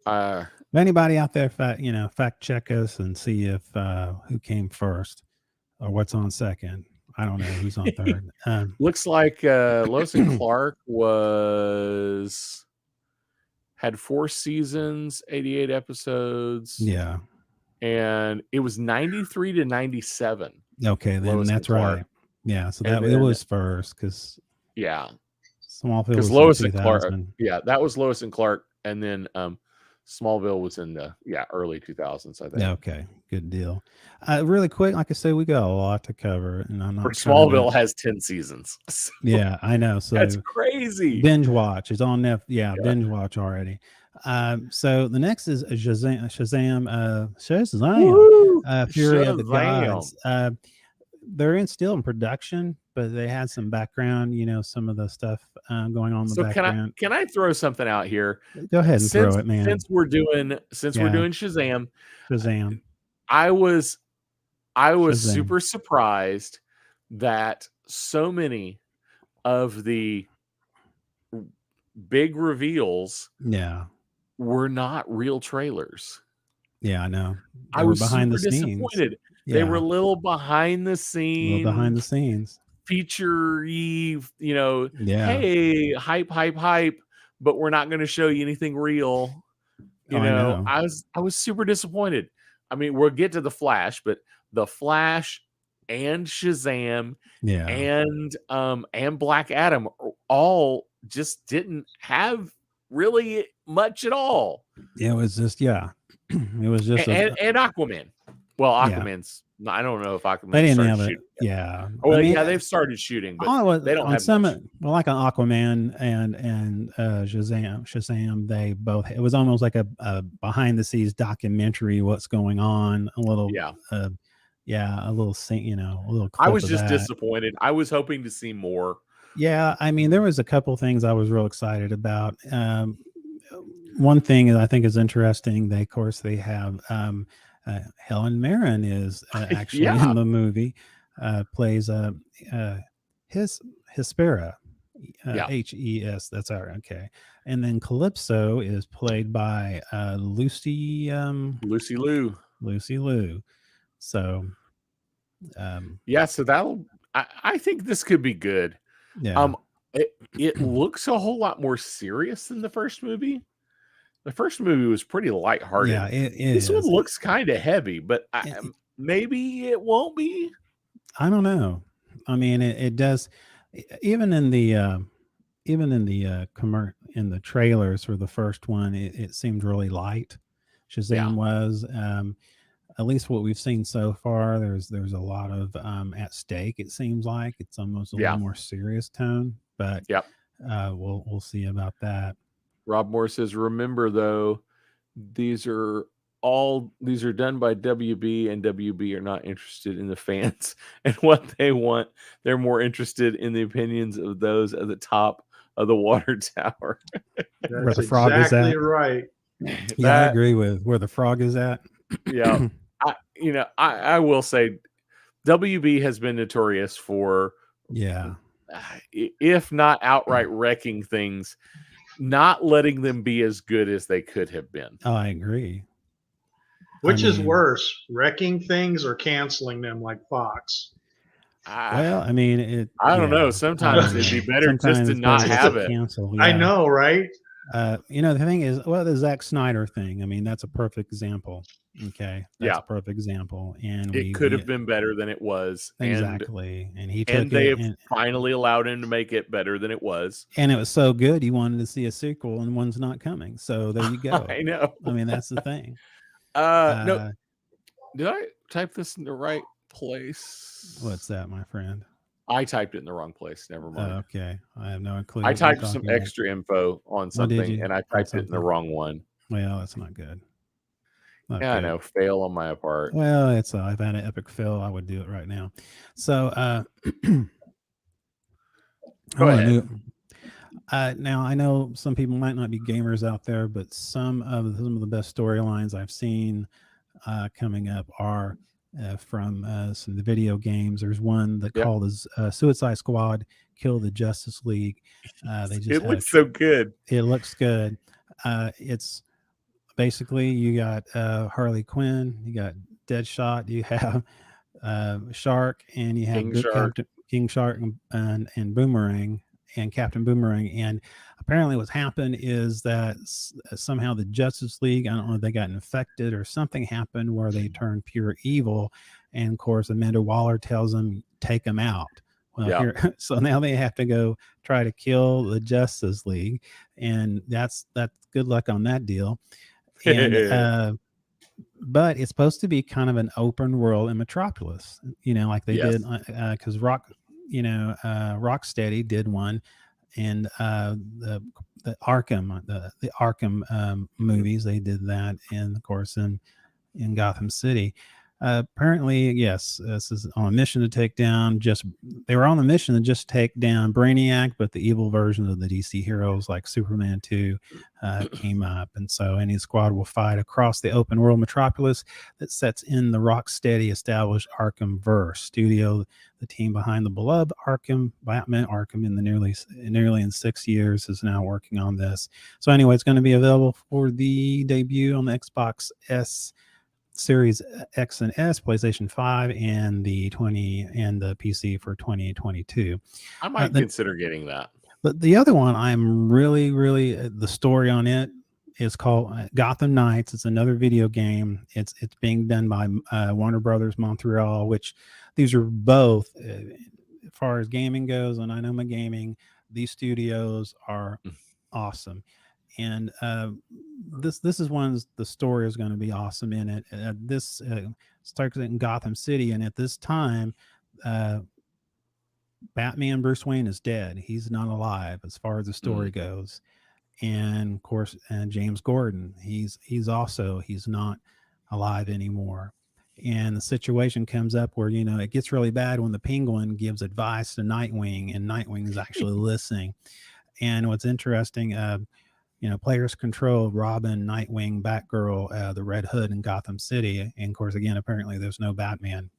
If anybody out there, fact check us and see if who came first or what's on second. I don't know who's on third. Looks like Lois and Clark had 4 seasons, 88 episodes. Yeah. And it was 93 to 97. Okay, then Lois that's right. Yeah, so it was first because Smallville was Lois and Clark. Yeah, that was Lois and Clark, and then Smallville was in the early 2000s, I think. Okay, good deal. Really quick, like I said, we got a lot to cover, and I'm not. Smallville has 10 seasons. Yeah, I know. So that's crazy. Binge watch is on Netflix. Yeah, binge watch already. So the next is Shazam, Fury of the Gods. They're still in production, but they had some background, some of the stuff going on in the background. Can I throw something out here? Go ahead and throw it, man. Since we're doing Shazam, I was super surprised that so many of the big reveals were not real trailers. Yeah, I know. I was behind the disappointed. Yeah. They were a little behind the scenes. Feature-y, hey, hype, but we're not going to show you anything real. I was super disappointed. I mean, we'll get to the Flash, but the Flash and Shazam and Black Adam all just didn't have really much at all. It was just it was just and Aquaman. Well, Aquaman's I don't know if Aquaman they didn't have it. Yeah. Oh, they've started shooting, but they don't have like on Aquaman and Shazam, they both, it was almost like a behind the scenes documentary, what's going on, a little a little scene, a little clip. I was just disappointed. I was hoping to see more. Yeah, I mean, there was a couple things I was real excited about. One thing that I think is interesting, they have Helen Mirren is actually in the movie, plays Hespera, Hes. That's all right. Okay, and then Calypso is played by Lucy Liu. So, so that'll. I think this could be good. Yeah. It looks a whole lot more serious than the first movie. The first movie was pretty lighthearted. Yeah, this one looks kind of heavy, but maybe it won't be. I don't know. I mean, it does. Even in the trailers for the first one, it seemed really light. Shazam was, at least what we've seen so far. There's a lot of at stake. It seems like it's almost a little more serious tone, but we'll see about that. Rob Moore says, remember though, these are done by WB, and WB are not interested in the fans and what they want. They're more interested in the opinions of those at the top of the water tower. Where the frog exactly is at. Right. I agree with where the frog is at. Yeah. I will say WB has been notorious for, if not outright wrecking things, not letting them be as good as they could have been. Oh, I agree. Which is worse, wrecking things or canceling them like Fox? Well, I mean, I don't know. Sometimes it'd be better just to not have it. Cancel. I know, right? The thing is, the Zack Snyder thing. I mean, that's a perfect example. Okay, that's a perfect example, and it could have been better than it was. Exactly, and they have finally allowed him to make it better than it was. And it was so good, you wanted to see a sequel, and one's not coming. So there you go. I know. I mean, that's the thing. No, did I type this in the right place? What's that, my friend? I typed it in the wrong place. Never mind. Okay, I have no clue. I typed some extra info on something, and I typed it in the wrong one. Well, that's not good. I know. Fail on my part. Well, I've had an epic fail. I would do it right now. So, go ahead. Now I know some people might not be gamers out there, but some of the best storylines I've seen coming up are from some of the video games. There's one that called Suicide Squad Kill the Justice League. It looks so good. It looks good. It's basically you got Harley Quinn, you got Deadshot, you have Shark, and you have King Shark and Boomerang and Captain Boomerang. And apparently what's happened is that somehow the Justice League, I don't know if they got infected or something happened where they turned pure evil. And of course, Amanda Waller tells them, take them out. Well, so now they have to go try to kill the Justice League. And that's good luck on that deal. And but it's supposed to be kind of an open world in Metropolis, like they did, because Rocksteady did one, and the Arkham, the Arkham movies, they did that, and of course in Gotham City. Apparently, yes, this is on a mission to take down. They were on the mission to just take down Brainiac, but the evil versions of the DC heroes like Superman 2 came up, and so any squad will fight across the open world metropolis that sets in the Rocksteady established Arkham verse studio. The team behind the beloved Batman Arkham in the nearly in 6 years is now working on this. So anyway, it's going to be available for the debut on the Xbox S, Series X and S, PlayStation 5, and the PC for 2022. I might consider getting that. But the other one, I'm really, the story on it is called Gotham Knights. It's another video game. It's being done by Warner Brothers Montreal, which these are both, as far as gaming goes, and I know my gaming, these studios are awesome. And this is one, the story is going to be awesome in it. This starts in Gotham City, and at this time, Batman Bruce Wayne is dead. He's not alive as far as the story goes. And of course, James Gordon, he's not alive anymore. And the situation comes up where, it gets really bad when the Penguin gives advice to Nightwing, and Nightwing is actually listening. And what's interesting, players control Robin, Nightwing, Batgirl, the Red Hood in Gotham City. And of course, again, apparently there's no Batman,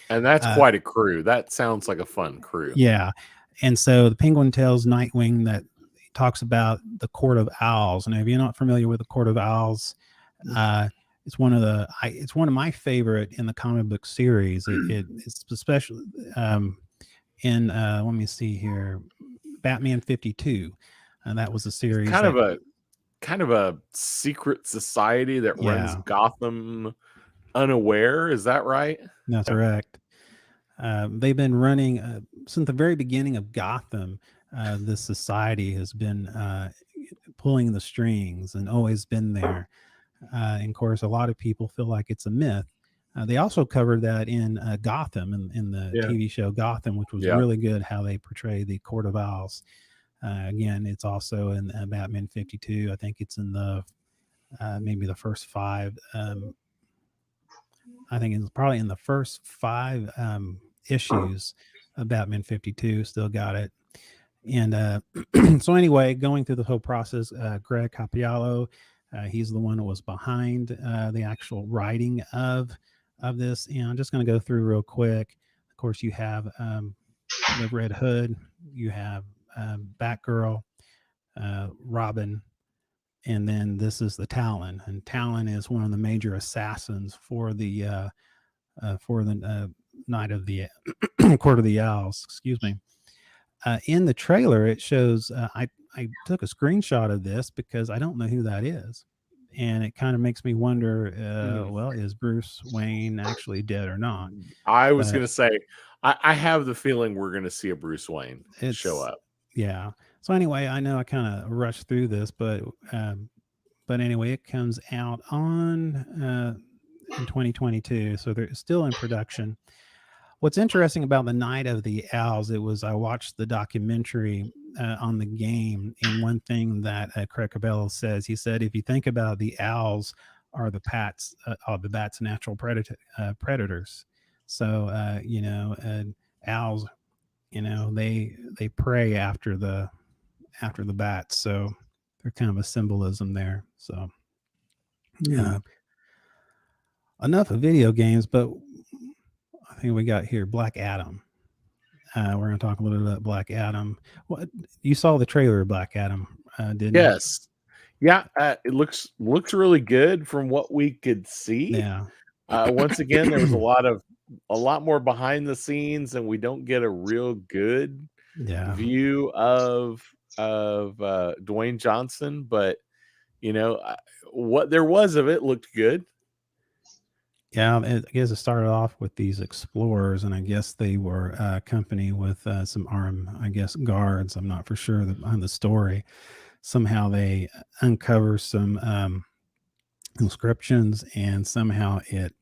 and that's quite a crew. That sounds like a fun crew. Yeah. And so the Penguin tells Nightwing that he talks about the Court of Owls. And if you're not familiar with the Court of Owls, it's one of my favorite in the comic book series. It's especially in let me see here, Batman 52. And that was a series. It's kind of a secret society that runs Gotham unaware. Is that right? That's correct. They've been running since the very beginning of Gotham. This society has been pulling the strings and always been there. And of course, a lot of people feel like it's a myth. They also covered that in Gotham, in the TV show Gotham, which was really good, how they portray the Court of Owls. Again, it's also in Batman 52. I think it's in the maybe the first 5. I think it's probably in the first 5 issues of Batman 52. Still got it. And so anyway, going through the whole process, Greg Capullo, he's the one that was behind the actual writing of this. And I'm just going to go through real quick. Of course, you have the Red Hood, you have Batgirl, Robin, and then this is the Talon. And Talon is one of the major assassins for the Night of the Court of the Owls. Excuse me. In the trailer, it shows. I took a screenshot of this because I don't know who that is, and it kind of makes me wonder. Well, is Bruce Wayne actually dead or not? I was going to say, I have the feeling we're going to see a Bruce Wayne show up. Yeah. So anyway, I know I kind of rushed through this, but anyway, it comes out on in 2022, so they're still in production. What's interesting about the Night of the Owls, I watched the documentary on the game, and one thing that Craig Cabello says, he said, if you think about the owls are the bat's natural predators. So owls, they prey after the bats. So they're kind of a symbolism there. So enough of video games, but I think we got here Black Adam. We're going to talk a little bit about Black Adam. What, you saw the trailer of Black Adam, didn't you? Yes. Yeah, it looks really good from what we could see. Yeah. Once again, there was a lot more behind the scenes, and we don't get a real good view of Dwayne Johnson, but what there was of it looked good. Yeah, I guess it started off with these explorers, and I guess they were accompanied with some armed, guards. I'm not for sure on the story. Somehow they uncover some inscriptions, and somehow it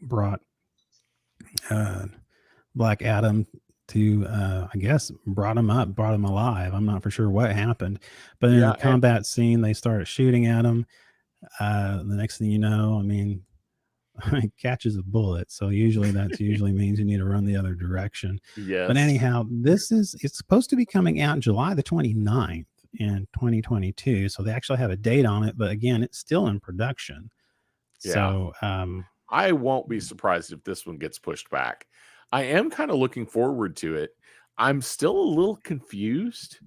brought Black Adam to I guess brought him alive. I'm not for sure what happened, but in the combat scene they started shooting at him. The next thing you know, I mean, it catches a bullet, so usually means you need to run the other direction. Yes. But anyhow, it's supposed to be coming out July the 29th in 2022, so they actually have a date on it, but again, it's still in production. So I won't be surprised if this one gets pushed back. I am kind of looking forward to it. I'm still a little confused.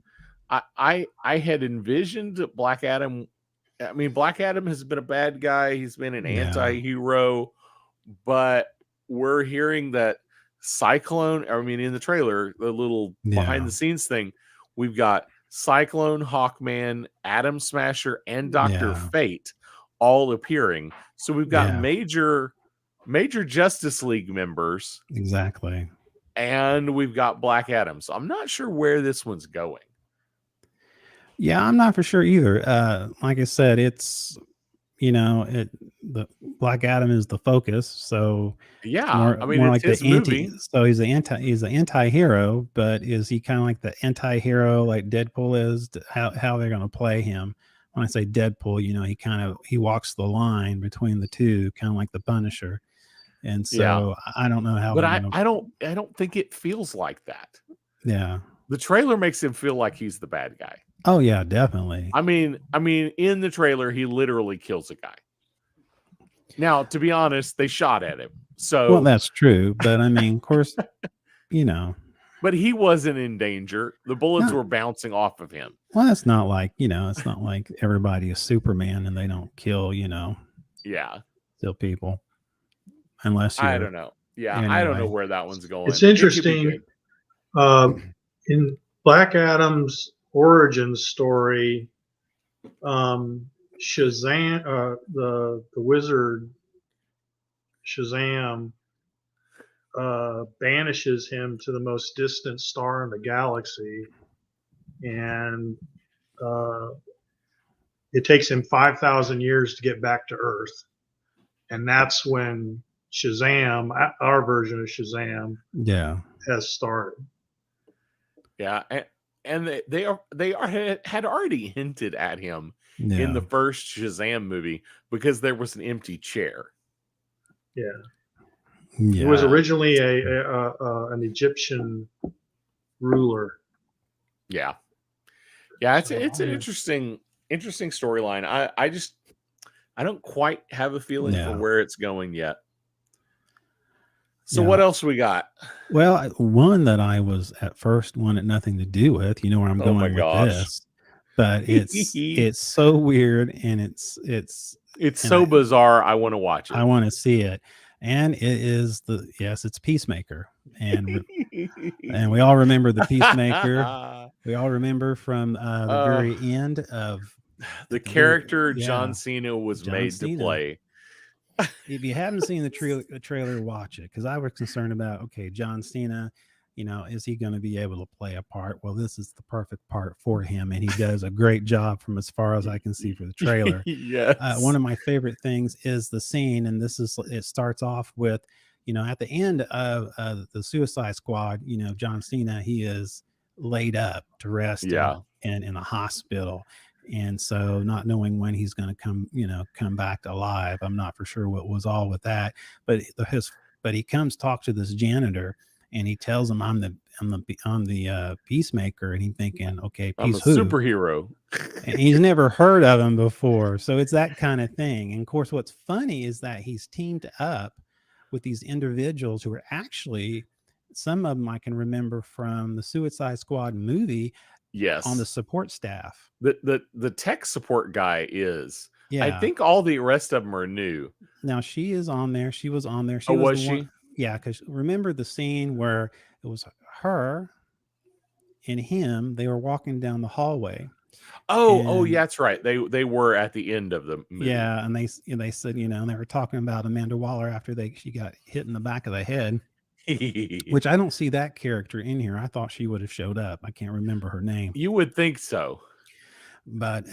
I had envisioned Black Adam. I mean, Black Adam has been a bad guy. He's been an anti-hero, but we're hearing that Cyclone, I mean, in the trailer, the little behind the scenes thing, we've got Cyclone, Hawkman, Atom Smasher, and Dr. Fate all appearing. So we've got major Justice League members. Exactly. And we've got Black Adam. So I'm not sure where this one's going. Yeah, I'm not for sure either. Like I said, it's, the Black Adam is the focus. So I mean, more it's like his movie. So he's an anti-hero, but is he kind of like the anti-hero like Deadpool is? How they're going to play him? When I say Deadpool, he walks the line between the two, kind of like the Punisher. And so I don't know how. But I don't think it feels like that. Yeah. The trailer makes him feel like he's the bad guy. Oh yeah, definitely. I mean, in the trailer, he literally kills a guy. Now, to be honest, they shot at him. So well, that's true. But I mean, of course, But he wasn't in danger. The bullets were bouncing off of him. Well, it's not like, it's not like everybody is Superman and they don't kill, still people. Unless I don't know. Yeah, anyway. I don't know where that one's going. It's interesting. In Black Adam's origin story, Shazam, the wizard Shazam, banishes him to the most distant star in the galaxy, and it takes him 5,000 years to get back to Earth, and that's when Shazam, our version of Shazam, has started. Yeah, and they had already hinted at him in the first Shazam movie because there was an empty chair. Yeah. He was originally an Egyptian ruler. Yeah. It's an interesting storyline. I don't quite have a feeling for where it's going yet. So what else we got? Well, one that I was at first wanted nothing to do with. You know where I'm going with this, but it's so weird and it's so bizarre. I want to watch it. I want to see it. And it is it's Peacemaker, and we all remember the Peacemaker. We all remember from the very end of the character John Cena was made to play. If you haven't seen the trailer, watch it, because I was concerned about John Cena. Is he going to be able to play a part? Well, this is the perfect part for him, and he does a great job from as far as I can see for the trailer. Yes. One of my favorite things is the scene, and it starts off with, at the end of the Suicide Squad, John Cena, he is laid up to rest in a hospital. And so not knowing when he's going to come back alive, I'm not for sure what was all with that, but he comes talk to this janitor, and he tells him I'm the Peacemaker, and he's thinking, okay, I'm a superhero, and he's never heard of him before. So it's that kind of thing. And of course, what's funny is that he's teamed up with these individuals who are actually, some of them I can remember from the Suicide Squad movie. Yes, on the support staff. The tech support guy is. Yeah, I think all the rest of them are new. Now she is on there. She was on there. Was she? Yeah, because remember the scene where it was her and him. They were walking down the hallway. Oh, yeah, that's right. They were at the end of the movie. Yeah, and they said, and they were talking about Amanda Waller after she got hit in the back of the head. Which I don't see that character in here. I thought she would have showed up. I can't remember her name. You would think so. But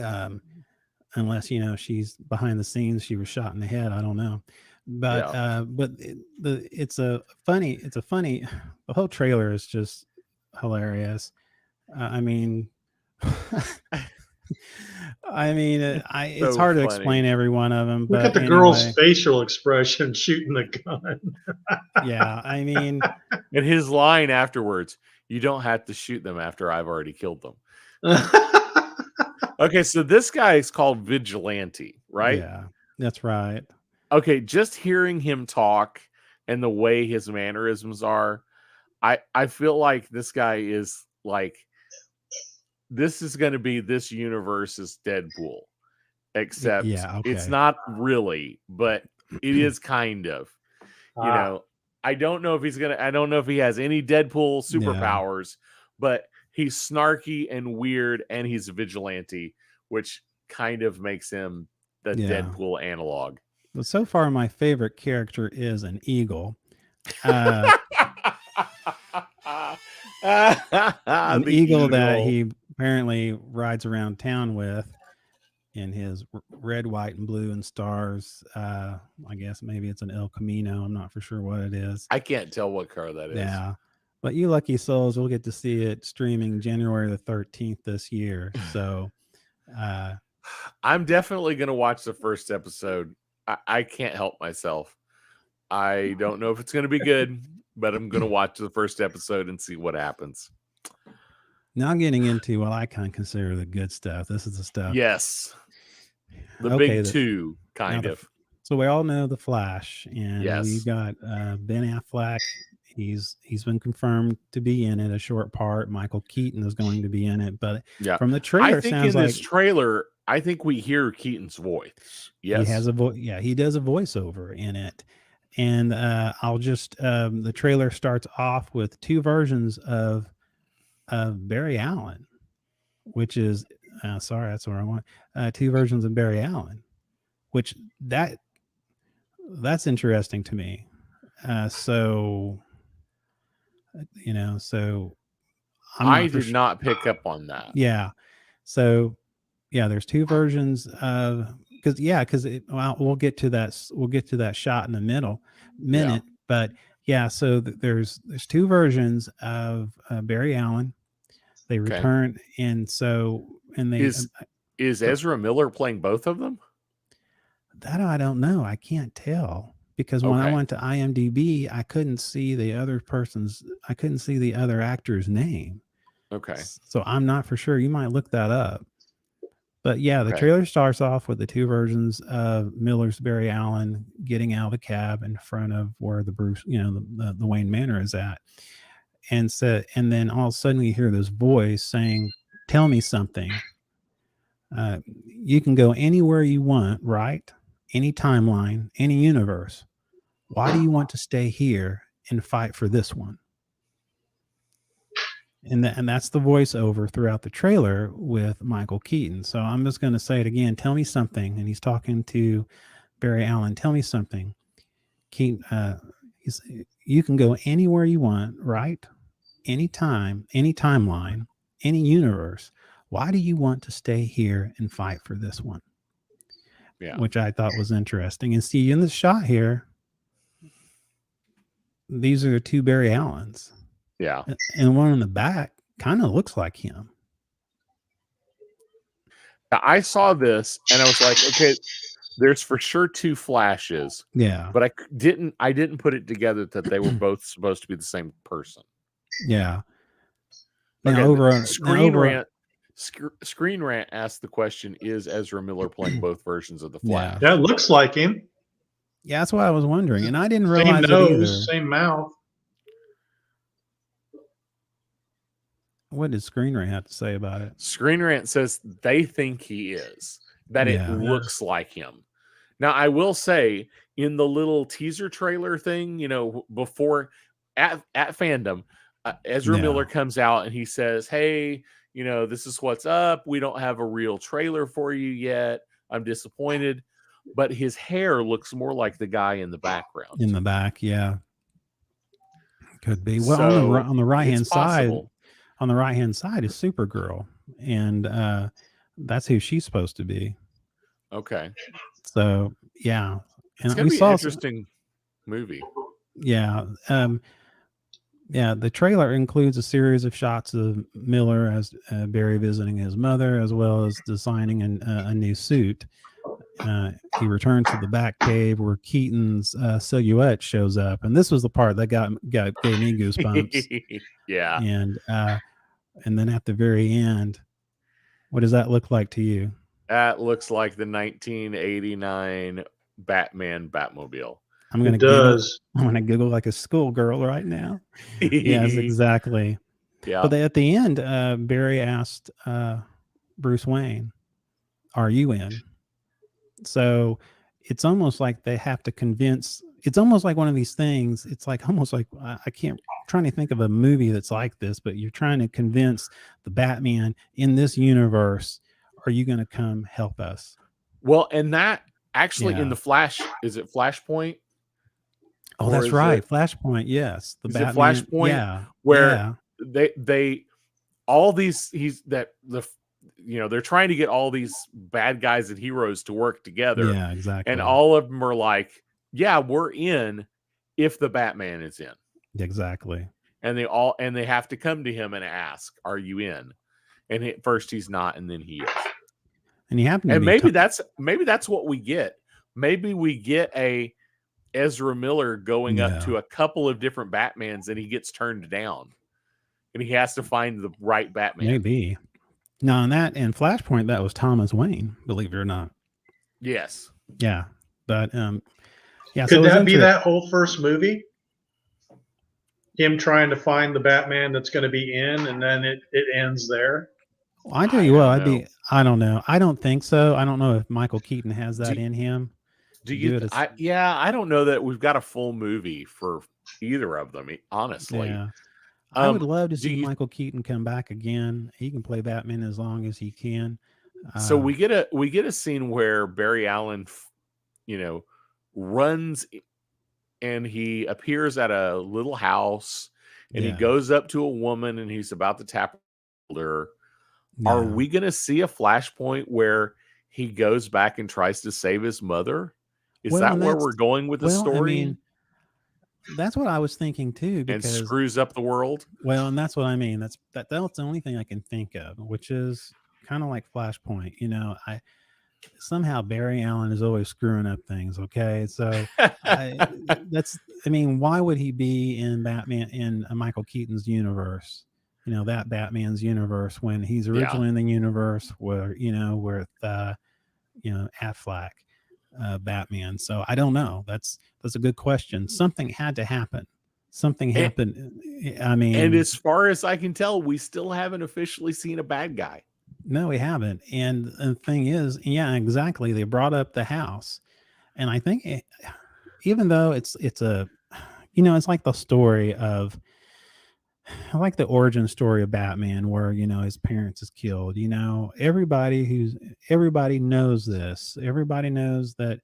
unless she's behind the scenes, she was shot in the head. I don't know, but it's a funny. The whole trailer is just hilarious. I mean, it's hard to explain every one of them. Look but at the girl's facial expression shooting the gun. Yeah, I mean, and his line afterwards, "You don't have to shoot them after I've already killed them." Okay, so this guy is called Vigilante, right? Yeah, that's right. Okay, just hearing him talk and the way his mannerisms are, I feel like this guy is like, this is going to be this universe's Deadpool, except it's not really, but it is kind of. I don't know if I don't know if he has any Deadpool superpowers, but he's snarky and weird, and he's a vigilante, which kind of makes him the Deadpool analog. But so far, my favorite character is an eagle. An eagle that he apparently rides around town with in his red, white, and blue and stars. I guess maybe it's an El Camino. I'm not for sure what it is. I can't tell what car that is. Yeah. But you lucky souls will get to see it streaming January the 13th this year. So I'm definitely going to watch the first episode. I can't help myself. I don't know if it's going to be good, but I'm going to watch the first episode and see what happens. Now getting into what I kind of consider the good stuff. This is the stuff. Yes. The big two, kind of. So we all know The Flash, and we've got Ben Affleck. He's been confirmed to be in it, a short part. Michael Keaton is going to be in it, but from the trailer, I think in this trailer, I think we hear Keaton's voice. Yes, he has a voice. Yeah, he does a voiceover in it, and I'll just the trailer starts off with two versions of Barry Allen, which is sorry, that's what I want. Two versions of Barry Allen, which that's interesting to me. So I did not pick up on that. Yeah. So there's two versions of because we'll get to that shot in the minute. Yeah. But so there's two versions of Barry Allen. They return, and they is Ezra Miller playing both of them? That I don't know. I can't tell. Because when I went to IMDb, I couldn't see the other actor's name. Okay. So I'm not for sure. You might look that up. But the trailer starts off with the two versions of Miller's Barry Allen getting out of the cab in front of where the Bruce, the Wayne Manor is at. And then all of a sudden you hear this voice saying, "Tell me something. You can go anywhere you want, right? Any timeline, any universe. Why do you want to stay here and fight for this one?" And that's the voiceover throughout the trailer with Michael Keaton. So I'm just going to say it again. Tell me something. And he's talking to Barry Allen. Tell me something. Keaton, you can go anywhere you want, right? Anytime, any timeline, any universe. Why do you want to stay here and fight for this one? Yeah. Which I thought was interesting. And see, in the shot here, these are the two Barry Allens. Yeah. And one in the back kind of looks like him. I saw this and I was like, okay, there's for sure two Flashes. Yeah. But I didn't put it together that they were both supposed to be the same person. Yeah. Now, Screen Rant asked the question, is Ezra Miller playing both versions of the Flash? Yeah, it looks like him. Yeah, that's what I was wondering. And I didn't realize same nose, it either. Same mouth. What did Screen Rant have to say about it? Screen Rant says they think he is, that it looks like him. Now, I will say, in the little teaser trailer thing, before at Fandom, Ezra Miller comes out and he says, "Hey, this is what's up. We don't have a real trailer for you yet. I'm disappointed." But his hair looks more like the guy in the background. In the back, yeah. Could be. Well, so on the right-hand side, on the right-hand side is Supergirl. And that's who she's supposed to be. Okay. So yeah, It's and gonna we be an saw interesting movie. yeah. Yeah, the trailer includes a series of shots of Miller as Barry visiting his mother, as well as designing a new suit. He returns to the Batcave where Keaton's silhouette shows up, and this was the part that gave me goosebumps. Yeah, and then at the very end, what does that look like to you? that looks like the 1989 Batman Batmobile. I'm gonna giggle like a schoolgirl right now. Yes, exactly. Yeah. But at the end, Barry asked Bruce Wayne, "Are you in?" So it's almost like they have to convince. It's almost like one of these things. It's like almost like I can't. I'm trying to think of a movie that's like this, but you're trying to convince the Batman in this universe. Are you going to come help us? Well, and that actually in the Flash, is it Flashpoint? Oh, that's right, Flashpoint. Yes, the Batman. Is it Flashpoint? Yeah, where they all these they're trying to get all these bad guys and heroes to work together. Yeah, exactly. And all of them are like, yeah, we're in if the Batman is in. Exactly. And they have to come to him and ask, are you in? And at first he's not, and then he is. And he happened to and maybe that's what we get. Maybe we get a Ezra Miller going up to a couple of different Batmans and he gets turned down. And he has to find the right Batman. Maybe. No, in Flashpoint, that was Thomas Wayne, believe it or not. Yes. Yeah. But yeah. Could that be that whole first movie? Him trying to find the Batman that's going to be in, and then it ends there. Well, I tell you what, I don't know. I don't think so. I don't know if Michael Keaton has that in him. I don't know that we've got a full movie for either of them, honestly. Yeah. I would love to see Michael Keaton come back again. He can play Batman as long as he can. So we get a scene where Barry Allen, runs and he appears at a little house and he goes up to a woman and he's about to tap her. Yeah. Are we going to see a Flashpoint where he goes back and tries to save his mother? Is that where we're going with the story? I mean, that's what I was thinking too. Because, and screws up the world. Well, and that's what I mean. That's the only thing I can think of, which is kind of like Flashpoint. Somehow Barry Allen is always screwing up things. Okay, so why would he be in Batman in Michael Keaton's universe? That Batman's universe when he's originally in the universe where with Affleck. Batman. So I don't know. That's a good question. Something had to happen. Something happened. I mean, and as far as I can tell, we still haven't officially seen a bad guy. No, we haven't. And the thing is, yeah, exactly. They brought up the house, and I think even though it's it's like the story of. I like the origin story of Batman where, his parents is killed. Everybody knows this. Everybody knows that,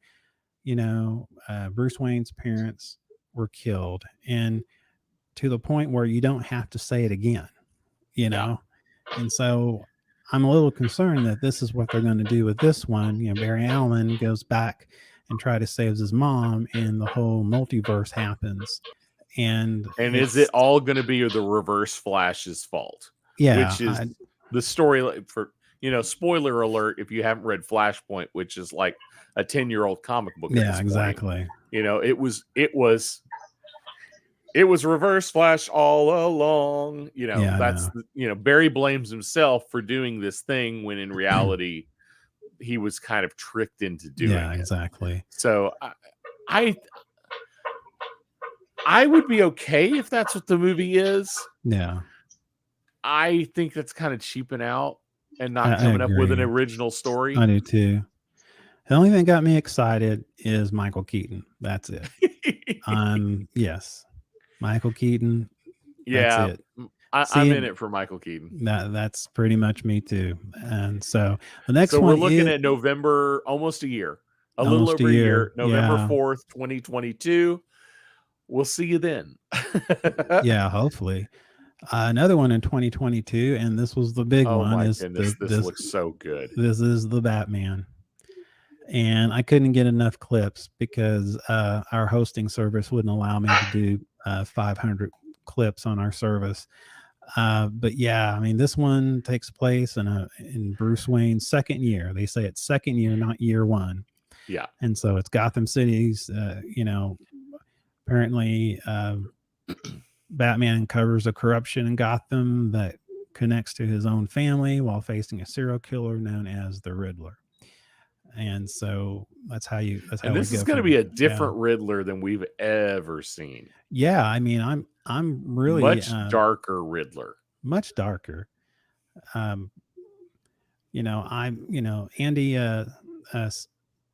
Bruce Wayne's parents were killed, and to the point where you don't have to say it again, And so I'm a little concerned that this is what they're going to do with this one. Barry Allen goes back and try to save his mom, and the whole multiverse happens. And is it all going to be the Reverse Flash's fault? Yeah, which is the story for spoiler alert if you haven't read Flashpoint, which is like a 10-year-old comic book. Yeah, exactly. It was Reverse Flash all along. Barry blames himself for doing this thing when in reality he was kind of tricked into doing it. Yeah, exactly. So I would be okay if that's what the movie is. Yeah. I think that's kind of cheaping out and not coming up with an original story. I do too. The only thing that got me excited is Michael Keaton. That's it. Yes. Michael Keaton. Yeah. That's it. I'm in it for Michael Keaton. That's pretty much me too. And so the next one. So we're looking at November, almost a year. A little over a year. November 4th, 2022. We'll see you then. Yeah, hopefully. Another one in 2022, and this was the big one. My goodness, this looks so good. This is the Batman. and I couldn't get enough clips because our hosting service wouldn't allow me to do 500 clips on our service. But yeah, I mean, this one takes place in Bruce Wayne's second year. They say it's second year, not year one. Yeah. And so it's Gotham City's, apparently Batman uncovers a corruption in Gotham that connects to his own family while facing a serial killer known as the Riddler. And so that's how this is going to be a different Riddler than we've ever seen. Yeah, I mean, I'm really much darker Riddler. Much darker. Andy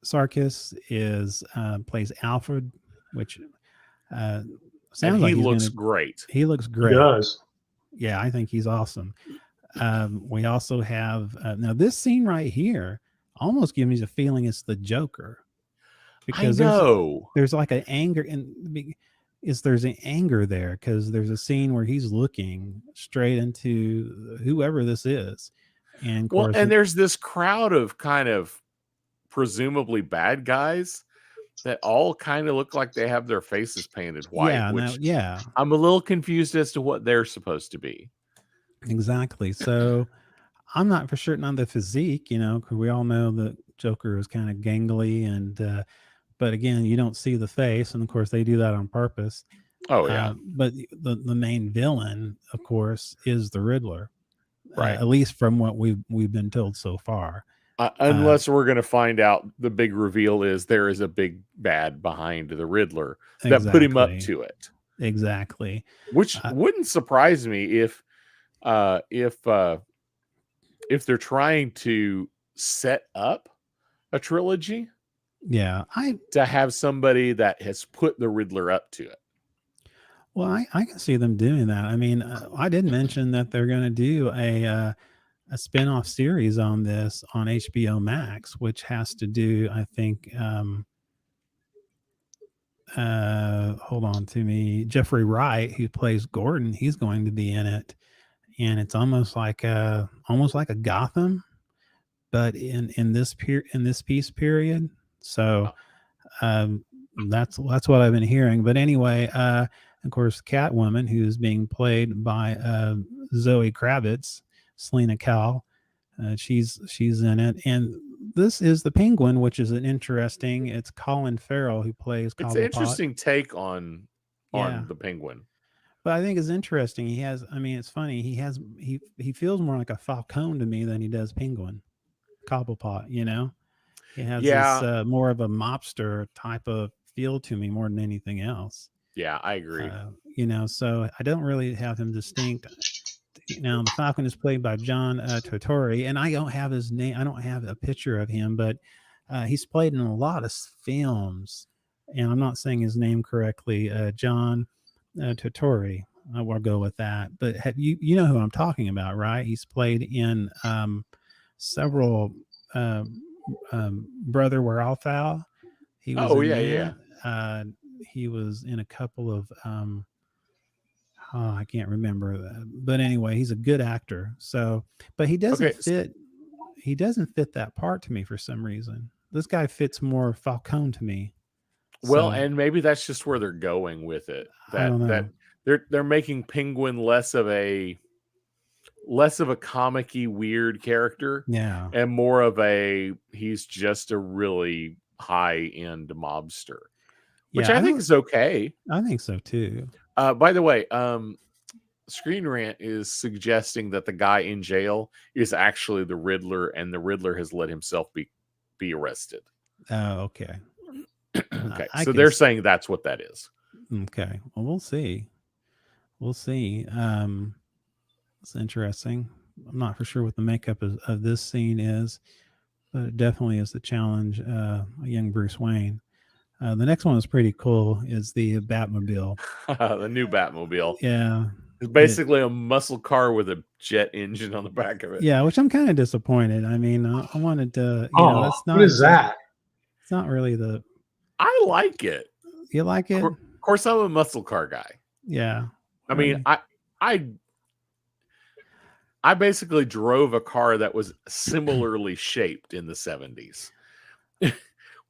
Serkis plays Alfred, which sounds like he looks great. He looks great. He does. Yeah, I think he's awesome. We also have now this scene right here almost gives me the feeling it's the Joker, because there's like an anger there's an anger there, because there's a scene where he's looking straight into whoever this is, and of course, and there's this crowd of kind of presumably bad guys that all kind of look like they have their faces painted white. I'm a little confused as to what they're supposed to be. Exactly. So I'm not for certain on the physique, because we all know that Joker is kind of gangly, and but again, you don't see the face, and of course they do that on purpose. Oh yeah. But the main villain, of course, is the Riddler, right? At least from what we've been told so far. Unless we're going to find out the big reveal is there is a big bad behind the Riddler that put him up to it. Exactly. Which wouldn't surprise me if they're trying to set up a trilogy. Yeah, to have somebody that has put the Riddler up to it. Well, I can see them doing that. I mean, I did mention that they're going to do a spin-off series on this on HBO Max, which has to do, I think, hold on to me, Jeffrey Wright, who plays Gordon, he's going to be in it, and it's almost like a Gotham, but in this peace period. So that's what I've been hearing. But anyway, of course, Catwoman, who's being played by Zoe Kravitz, Selena Kyle, she's in it, and this is the Penguin, which is it's Colin Farrell who plays Cobblepot. It's an interesting take on the Penguin. But I think it's interesting. It's funny. He feels more like a Falcone to me than he does Penguin. Cobblepot, he has this more of a mobster type of feel to me more than anything else. Yeah, I agree. So I don't really have him distinct. Now, the Falcon is played by John Turturro, and I don't have his name. I don't have a picture of him, but he's played in a lot of films, and I'm not saying his name correctly. John Turturro. I'll go with that. But have you know who I'm talking about, right? He's played in several Brother Where Art Thou. He was he was in a couple of I can't remember that, but anyway, he's a good actor. So, but he doesn't fit. He doesn't fit that part to me for some reason. This guy fits more Falcone to me. Well, and maybe that's just where they're going with it. That they're making Penguin less of a comic-y weird character, and more of he's just a really high-end mobster, which I think is okay. I think so too. By the way, Screen Rant is suggesting that the guy in jail is actually the Riddler, and the Riddler has let himself be arrested. Oh, okay. Okay, so they're saying that's what that is. Okay, well, we'll see. It's interesting. I'm not for sure what the makeup of this scene is, but it definitely is the challenge. A young Bruce Wayne. The next one is pretty cool. Is the Batmobile, the new Batmobile? Yeah, it's basically a muscle car with a jet engine on the back of it. Yeah, which I'm kind of disappointed. I mean, I wanted to. That's not. What is that? It's not really the. I like it. You like it? Of course, I'm a muscle car guy. Yeah. I mean, I basically drove a car that was similarly shaped in the 70s.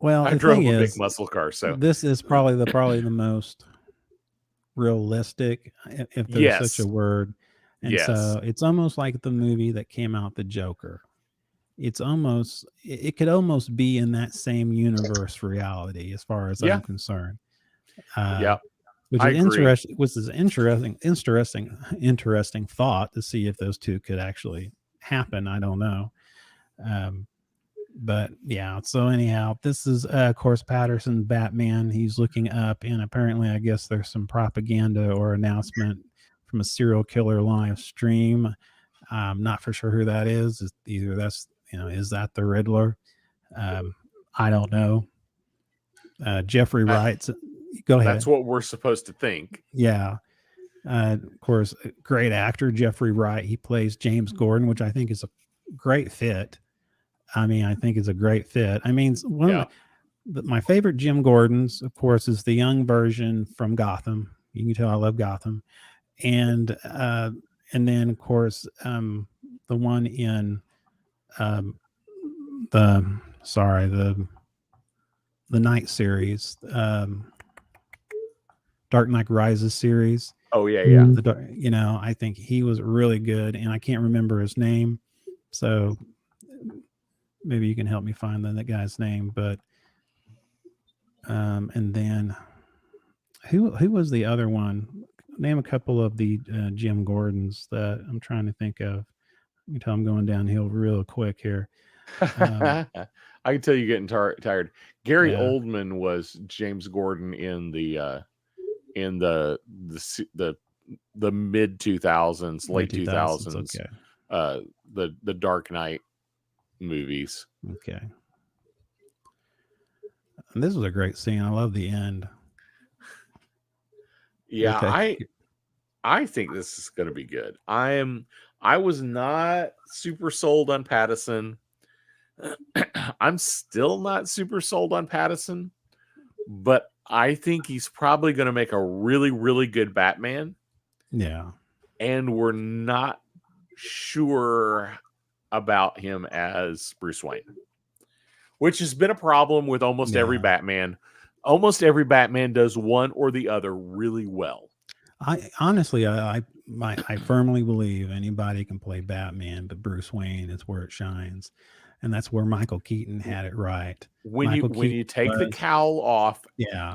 Well, I the drove thing a big is, muscle car, so this is probably the most realistic, if there's such a word. And so it's almost like the movie that came out, The Joker. It's almost, it could almost be in that same universe reality as far as I'm concerned. Which is interesting. Which is interesting thought to see if those two could actually happen. I don't know. But yeah, so anyhow, this is of course Patterson Batman. He's looking up, and apparently I guess there's some propaganda or announcement from a serial killer live stream. I'm not for sure who that is. Either that's, is that the Riddler? I don't know. Jeffrey Wright's, go ahead. That's what we're supposed to think. Yeah. Of course, great actor Jeffrey Wright. He plays James Gordon, which I think is a great fit. I mean, I think it's a great fit. I mean, one of my favorite Jim Gordons, of course, is the young version from Gotham. You can tell I love Gotham. And then of course, the one in the Night series, Dark Knight Rises series. Oh yeah. I think he was really good, and I can't remember his name, so maybe you can help me find that guy's name. But and then who was the other one? Name a couple of the Jim Gordons that I'm trying to think of. You can tell I'm going downhill real quick here. I can tell you're getting tired. Gary Oldman was James Gordon in the mid 2000s, late 2000s. Okay. The Dark Knight movies. Okay. And this was a great scene. I love the end. Yeah, okay. I think this is going to be good. I was not super sold on Pattinson. I'm still not super sold on Pattinson, but I think he's probably going to make a really, really good Batman. Yeah. And we're not sure about him as Bruce Wayne, which has been a problem with almost every Batman. Almost every Batman does one or the other really well. I honestly, I firmly believe anybody can play Batman, but Bruce Wayne is where it shines. And that's where Michael Keaton had it right. When you take the cowl off,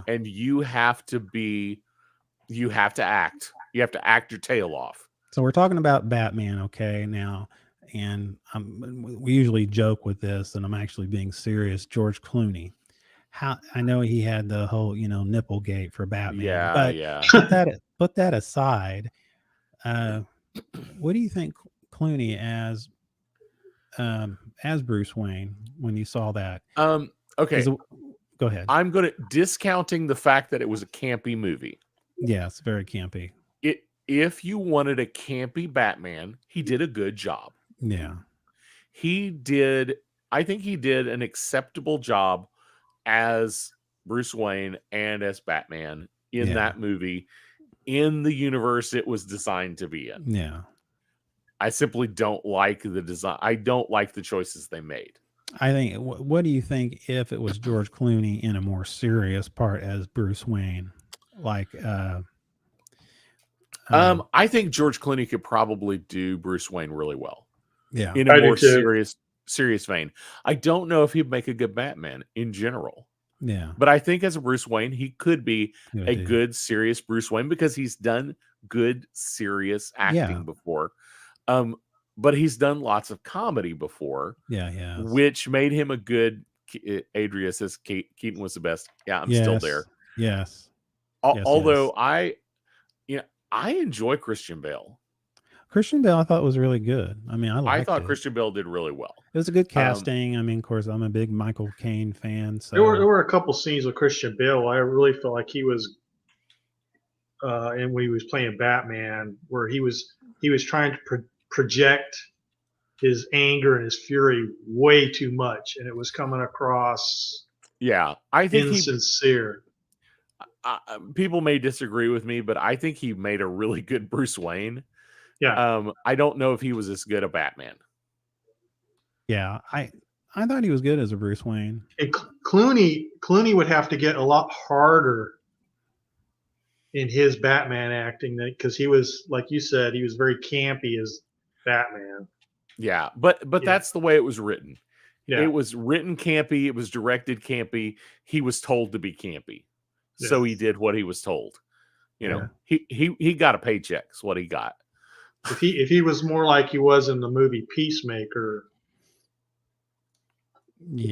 and you have to act. You have to act your tail off. So we're talking about Batman, okay, now, and we usually joke with this, and I'm actually being serious. George Clooney. I know he had the whole, nipple gate for Batman. But put that aside. What do you think Clooney as Bruce Wayne when you saw that? Okay. Go ahead. I'm going to discounting the fact that it was a campy movie. Yeah, it's very campy. If you wanted a campy Batman, he did a good job. Yeah. I think he did an acceptable job as Bruce Wayne and as Batman in that movie, in the universe it was designed to be in. Yeah. I simply don't like the design. I don't like the choices they made. I think, what do you think if it was George Clooney in a more serious part as Bruce Wayne? Like, I think George Clooney could probably do Bruce Wayne really well. Yeah. In a more serious vein. I don't know if he'd make a good Batman in general. Yeah. But I think as a Bruce Wayne, he could be good, serious Bruce Wayne because he's done good, serious acting before. But he's done lots of comedy before. Yeah. Which made him a good. Adrian says Keaton was the best. Yeah, I'm still there. Yes. Although I enjoy Christian Bale. Christian Bale, I thought was really good. I mean, I thought Christian Bale did really well. It was a good casting. I mean, of course, I'm a big Michael Caine fan. So there were a couple scenes with Christian Bale. I really felt like he was, and when he was playing Batman, where he was trying to project his anger and his fury way too much, and it was coming across. Yeah, I think insincere. People may disagree with me, but I think he made a really good Bruce Wayne. Yeah. I don't know if he was as good a Batman. Yeah, I thought he was good as a Bruce Wayne. And Clooney would have to get a lot harder in his Batman acting, because he was, like you said, he was very campy as Batman. Yeah, but that's the way it was written. Yeah. It was written campy. It was directed campy. He was told to be campy, so he did what he was told. You know, he got a paycheck. Is what he got. If he was more like he was in the movie Peacemaker,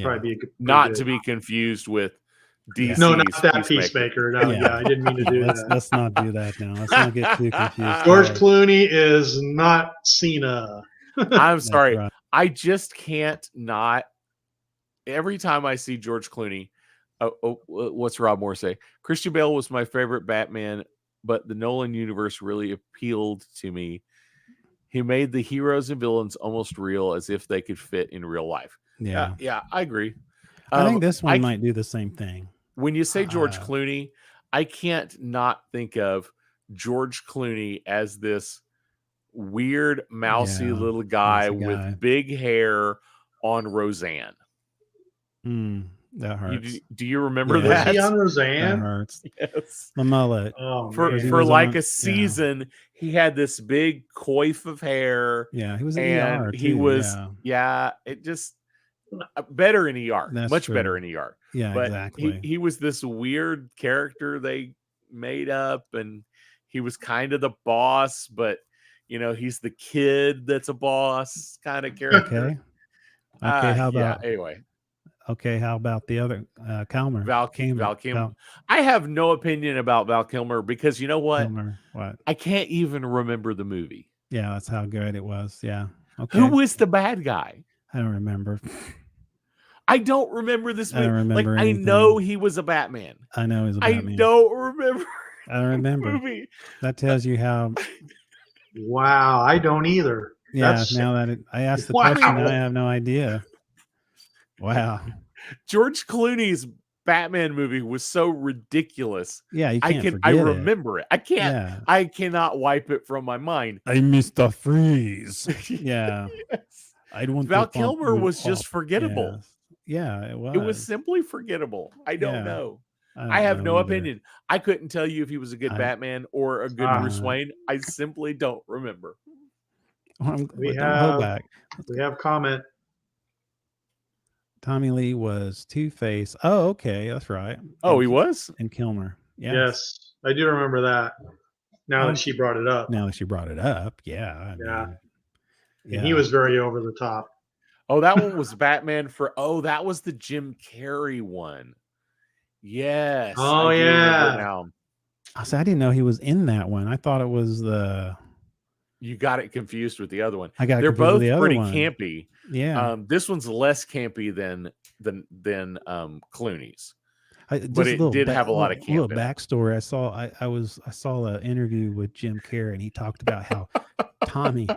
probably be not to be confused with DC. No, not that Peacemaker. No, I didn't mean to do that. Let's not do that now. Let's not get too confused. George Clooney is not Cena. I'm sorry. Right. I just can't not. Every time I see George Clooney, what's Rob Moore say? Christian Bale was my favorite Batman, but the Nolan universe really appealed to me. He made the heroes and villains almost real, as if they could fit in real life. Yeah, I agree. I think this one might do the same thing. When you say George Clooney, I can't not think of George Clooney as this weird, mousy little guy with big hair on Roseanne. That hurts. Do you remember that? Was he on Roseanne? That hurts. Yes. The mullet. For like a season, he had this big coif of hair. Yeah, he was in ER too. He was, it just better in ER. That's much true. Better in ER. Yeah, but exactly. He was this weird character they made up, and he was kind of the boss, but you know, he's the kid that's a boss kind of character. Okay. How about anyway? Okay, how about the other Kilmer? Val Kilmer. I have no opinion about Val Kilmer because you know what? What? I can't even remember the movie. Yeah, that's how good it was. Yeah. Okay. Who was the bad guy? I don't remember. I don't remember this movie. I don't remember I know he was a Batman. I know he was a Batman. I don't remember. I don't remember. Movie. That tells you how. Wow, I don't either. Yeah, now that I asked the question, I have no idea. Wow. George Clooney's Batman movie was so ridiculous. Yeah, you can't I remember it. I can't. Yeah. I cannot wipe it from my mind. I Mr. Freeze. Yeah. Yes. I don't. Val Kilmer was just forgettable. Yeah, it was. It was simply forgettable. I don't know. I have no opinion. I couldn't tell you if he was a good Batman or a good Bruce Wayne. I simply don't remember. We have comment. Tommy Lee was Two-Face. Oh, okay, that's right. Oh, he was? And Kilmer. Yes, I do remember that. Now that she brought it up. Yeah. I mean, and he was very over the top. Oh, that one was Batman that was the Jim Carrey one. Yes. Oh, yeah. Now. I didn't know he was in that one. I thought it was the. You got it confused with the other one. They're both pretty campy. Yeah. This one's less campy than Clooney's. But it did have a lot of camp. Little backstory. I saw an interview with Jim Carrey, and he talked about how Tommy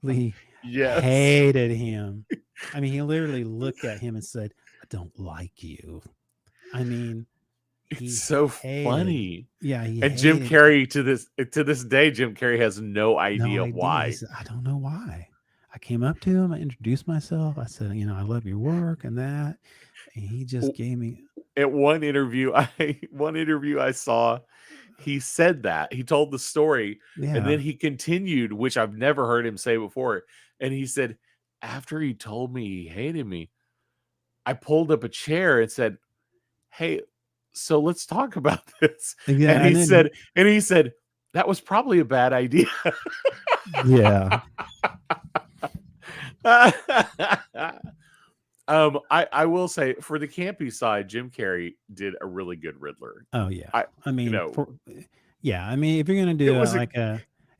Lee hated him. I mean, he literally looked at him and said, "I don't like you." I mean, it's so funny. Yeah, and Jim Carrey to this day, Jim Carrey has no idea why. Said, I don't know why. I came up to him, I introduced myself. I said, I love your work and that. And he just gave me. At one interview I saw, he said that. He told the story, and then he continued, which I've never heard him say before. And he said, after he told me he hated me, I pulled up a chair and said, "Hey, so let's talk about this." Yeah, and he said, that was probably a bad idea. Yeah. I will say, for the campy side, Jim Carrey did a really good Riddler. Oh yeah. I mean, if you're gonna do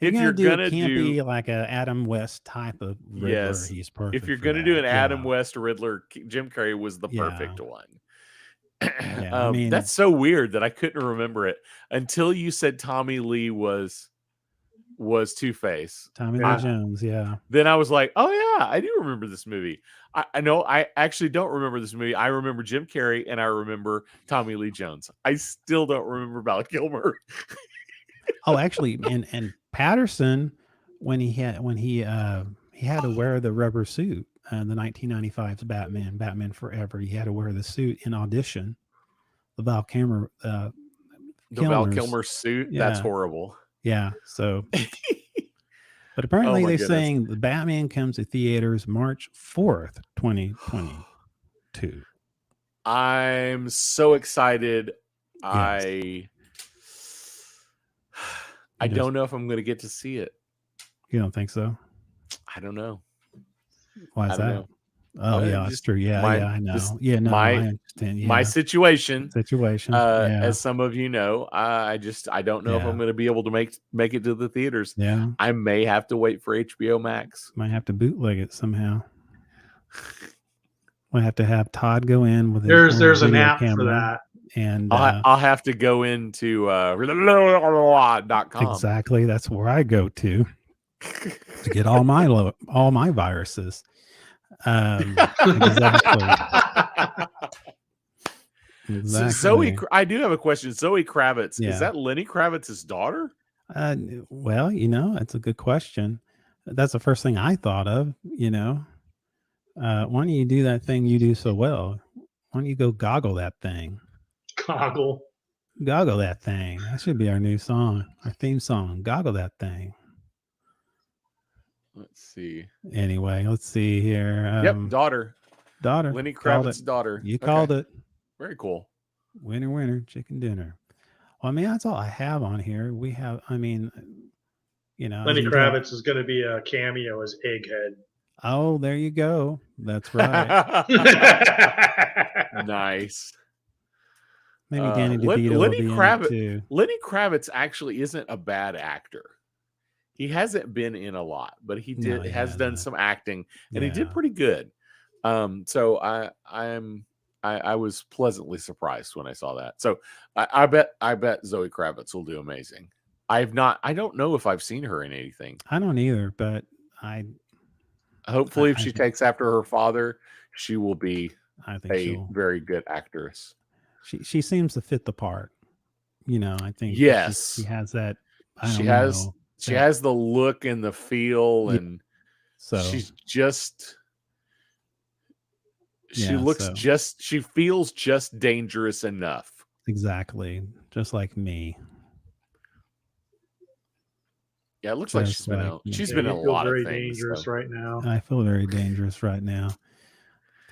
if you're gonna do like a Adam West type of Riddler, he's perfect. If you're gonna do an Adam West Riddler, Jim Carrey was the perfect one. That's so weird that I couldn't remember it until you said Tommy Lee was Two-Face. Tommy Lee Jones, yeah. Then I was like, oh yeah, I do remember this movie. I know I actually don't remember this movie. I remember Jim Carrey and I remember Tommy Lee Jones. I still don't remember Val Kilmer. Oh, actually, and Patterson, when he had to wear the rubber suit the 1995's Batman Forever. He had to wear the suit in audition. The Val Kilmer, Val Kilmer suit. Yeah. That's horrible. Yeah. So, but apparently they're saying the Batman comes to theaters March 4th, 2022. I'm so excited. Yes. I don't know if I'm going to get to see it. You don't think so? I don't know. Why is that? Know. Oh, yeah, that's true. Yeah, I know. Yeah, no, I understand. Yeah. My situation. Yeah. As some of you know, I don't know if I'm going to be able to make it to the theaters. Yeah. I may have to wait for HBO Max. Might have to bootleg it somehow. We'll have to have Todd go in with there's an app for that. And I'll have to go into .com. Exactly. That's where I go to get all my viruses. Exactly. So Zoe, I do have a question. Zoe Kravitz, is that Lenny Kravitz's daughter? Well, that's a good question. That's the first thing I thought of. Why don't you do that thing you do so well? Why don't you go goggle that thing? Goggle that thing. That should be our new song, our theme song. Goggle that thing. Let's see. Anyway, let's see here. Yep, daughter. Lenny Kravitz's daughter. You called it. Very cool. Winner, chicken dinner. Well, I mean, that's all I have on here. We have, Lenny Kravitz is going to be a cameo as Egghead. Oh, there you go. That's right. Nice. Maybe Danny DeVito will be in it too. Lenny Kravitz actually isn't a bad actor. He hasn't been in a lot, but he has done some acting, and he did pretty good. So I was pleasantly surprised when I saw that. So I bet Zoe Kravitz will do amazing. I don't know if I've seen her in anything. I don't either, but hopefully if she takes after her father, she will be a very good actress. She seems to fit the part. I think yes, she has that. She has the look and the feel, and so she's just she feels just dangerous enough. Exactly, just like me. Yeah, it looks like she's been in a lot of things. Very dangerous right now. I feel very dangerous right now. I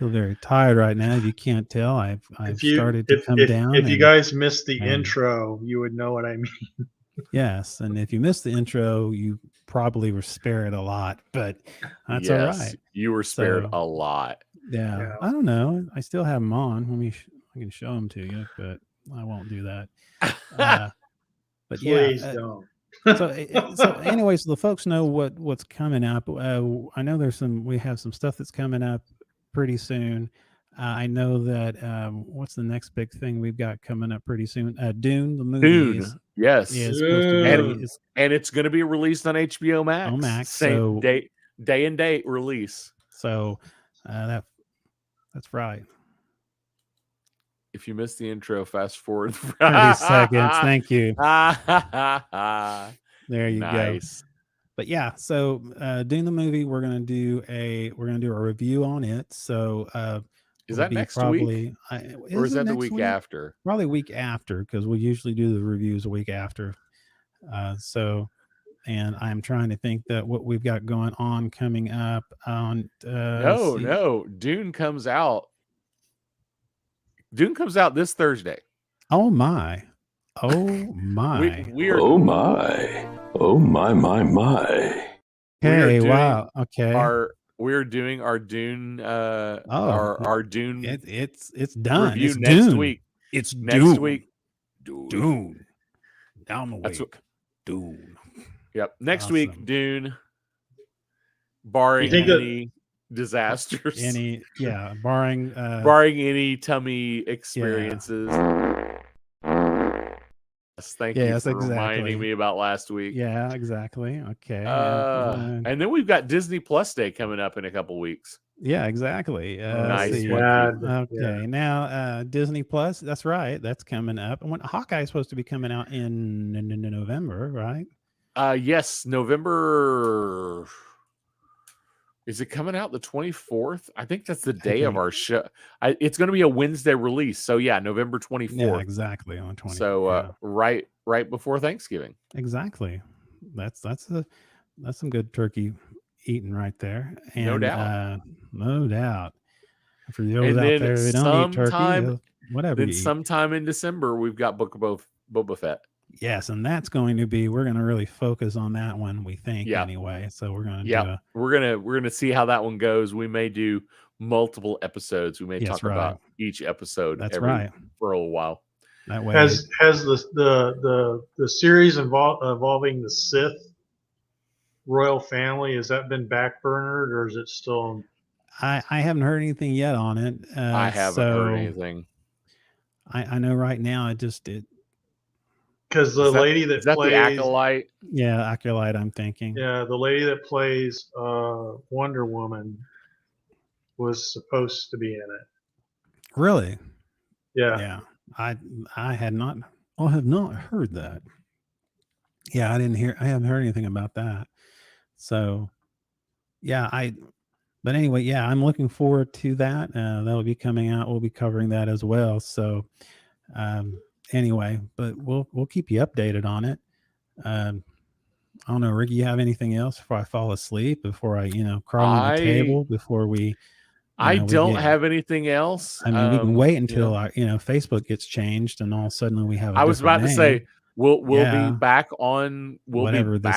feel very tired right now. If you can't tell, I've started to come down. If you guys missed the intro, you would know what I mean. Yes, and if you missed the intro, you probably were spared a lot, but that's all right. You were spared a lot. Yeah, I don't know. I still have them on. I can show them to you, but I won't do that. But please don't. So anyways, the folks know what's coming up. I know we have some stuff that's coming up pretty soon. I know that what's the next big thing we've got coming up pretty soon? Dune, the movie. Yes. And it's going to be released on HBO Max. Max. Same day and date release. So that's right. If you missed the intro, fast forward 30 seconds. Thank you. There you go. But yeah, so Dune the movie, we're gonna do a review on it. So is that next week? Or is that the week after? Probably week after, because we usually do the reviews a week after. And I'm trying to think that what we've got going on coming up on No, Dune comes out. Dune comes out this Thursday. Oh my. My. Oh my. Hey, wow. Okay. We're doing our Dune our Dune it's done. Review it's next Dune. week. It's next Dune. week. Dune. Down the way. Dune. Yep. Next week, Dune. Barring any disasters. Barring any tummy experiences. Thank you for reminding me about last week. Yeah, exactly. Okay. And then we've got Disney Plus Day coming up in a couple weeks. Yeah, exactly. Nice. Okay. Now, Disney Plus. That's right. That's coming up. And when Hawkeye is supposed to be coming out in November, right? Yes, November. Is it coming out the 24th? I think that's the day of our show. It's going to be a Wednesday release. So yeah, November 24th. Yeah, exactly, on 20th. So right before Thanksgiving. Exactly. That's some good turkey eating right there. And no doubt. No doubt. For those out there who don't eat turkey, whatever. Then sometime in December, we've got Book of Boba Fett. Yes, and that's going to be, we're going to really focus on that one, we think, anyway. So we're going to we're gonna see how that one goes. We may do multiple episodes. We may talk about each episode for a little while. That way, has the series involving the Sith royal family, has that been backburnered, or is it still? I haven't heard anything yet on it. I haven't heard anything. I know right now it because the lady that plays the Acolyte. Yeah, Acolyte, I'm thinking. Yeah, the lady that plays Wonder Woman was supposed to be in it. Really? Yeah. Yeah. I have not heard that. Yeah, I haven't heard anything about that. So yeah, but anyway, yeah, I'm looking forward to that. That'll be coming out. We'll be covering that as well. So anyway, but we'll keep you updated on it. I don't know, Ricky, you have anything else before I fall asleep, before I, crawl on the table, before we I don't have anything else. I mean, we can wait until our, Facebook gets changed and all of a sudden we have I was about to say we'll be back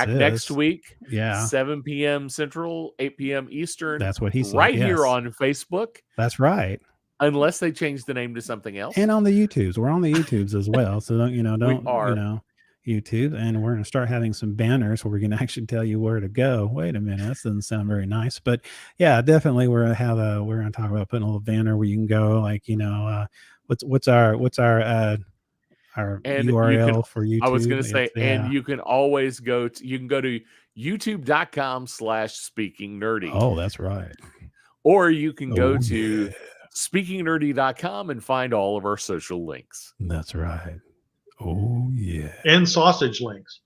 next week. Yeah. 7 p.m. Central, 8 p.m. Eastern. That's what he said. Right here on Facebook. That's right. Unless they change the name to something else. And on the YouTubes. We're on the YouTubes as well. So don't YouTube, and we're going to start having some banners where we can actually tell you where to go. Wait a minute, that doesn't sound very nice, but yeah, definitely we're going to talk about putting a little banner where you can go, like, what's our URL for YouTube. I was going to say, and you can always go to youtube.com/speakingnerdy. Oh, that's right. Or you can go to speakingnerdy.com and find all of our social links. That's right. Oh yeah, and sausage links.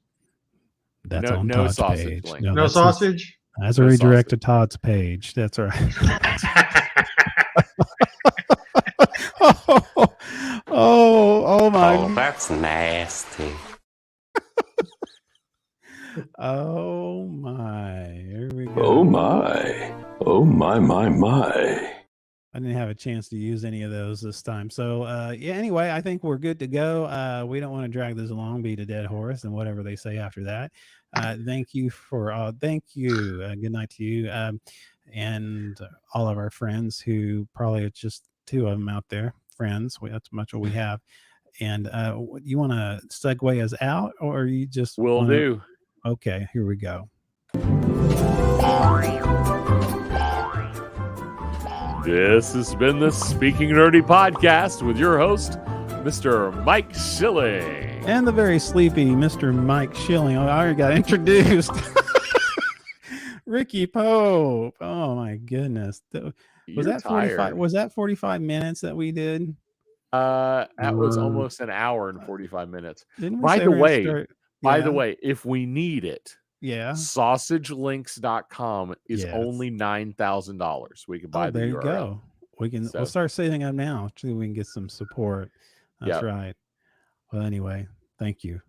That's on Todd's sausage page. Link. No sausage. That's a redirect to Todd's page. That's right. oh my! Oh, that's nasty. Oh my! Here we go. Oh my! Oh my! I didn't have a chance to use any of those this time. So anyway, I think we're good to go. We don't want to drag this along, beat a dead horse, and whatever they say after that. Thank you. Good night to you. And all of our friends who probably it's just two of them out there, friends. That's much what we have. And you want to segue us out, or you just will do? Okay, here we go. This has been the Speaking Nerdy podcast with your host, Mr. Mike Schilling. And the very sleepy Mr. Mike Schilling. I already got introduced. Ricky Pope. Oh my goodness. Was that 45? Was that 45 minutes that we did? That was almost an hour and 45 minutes. By the way, if we need it, sausagelinks.com is only $9,000. We can buy the URL. You go. We'll start saving up now. Actually, we can get some support. That's right. Well, anyway, thank you.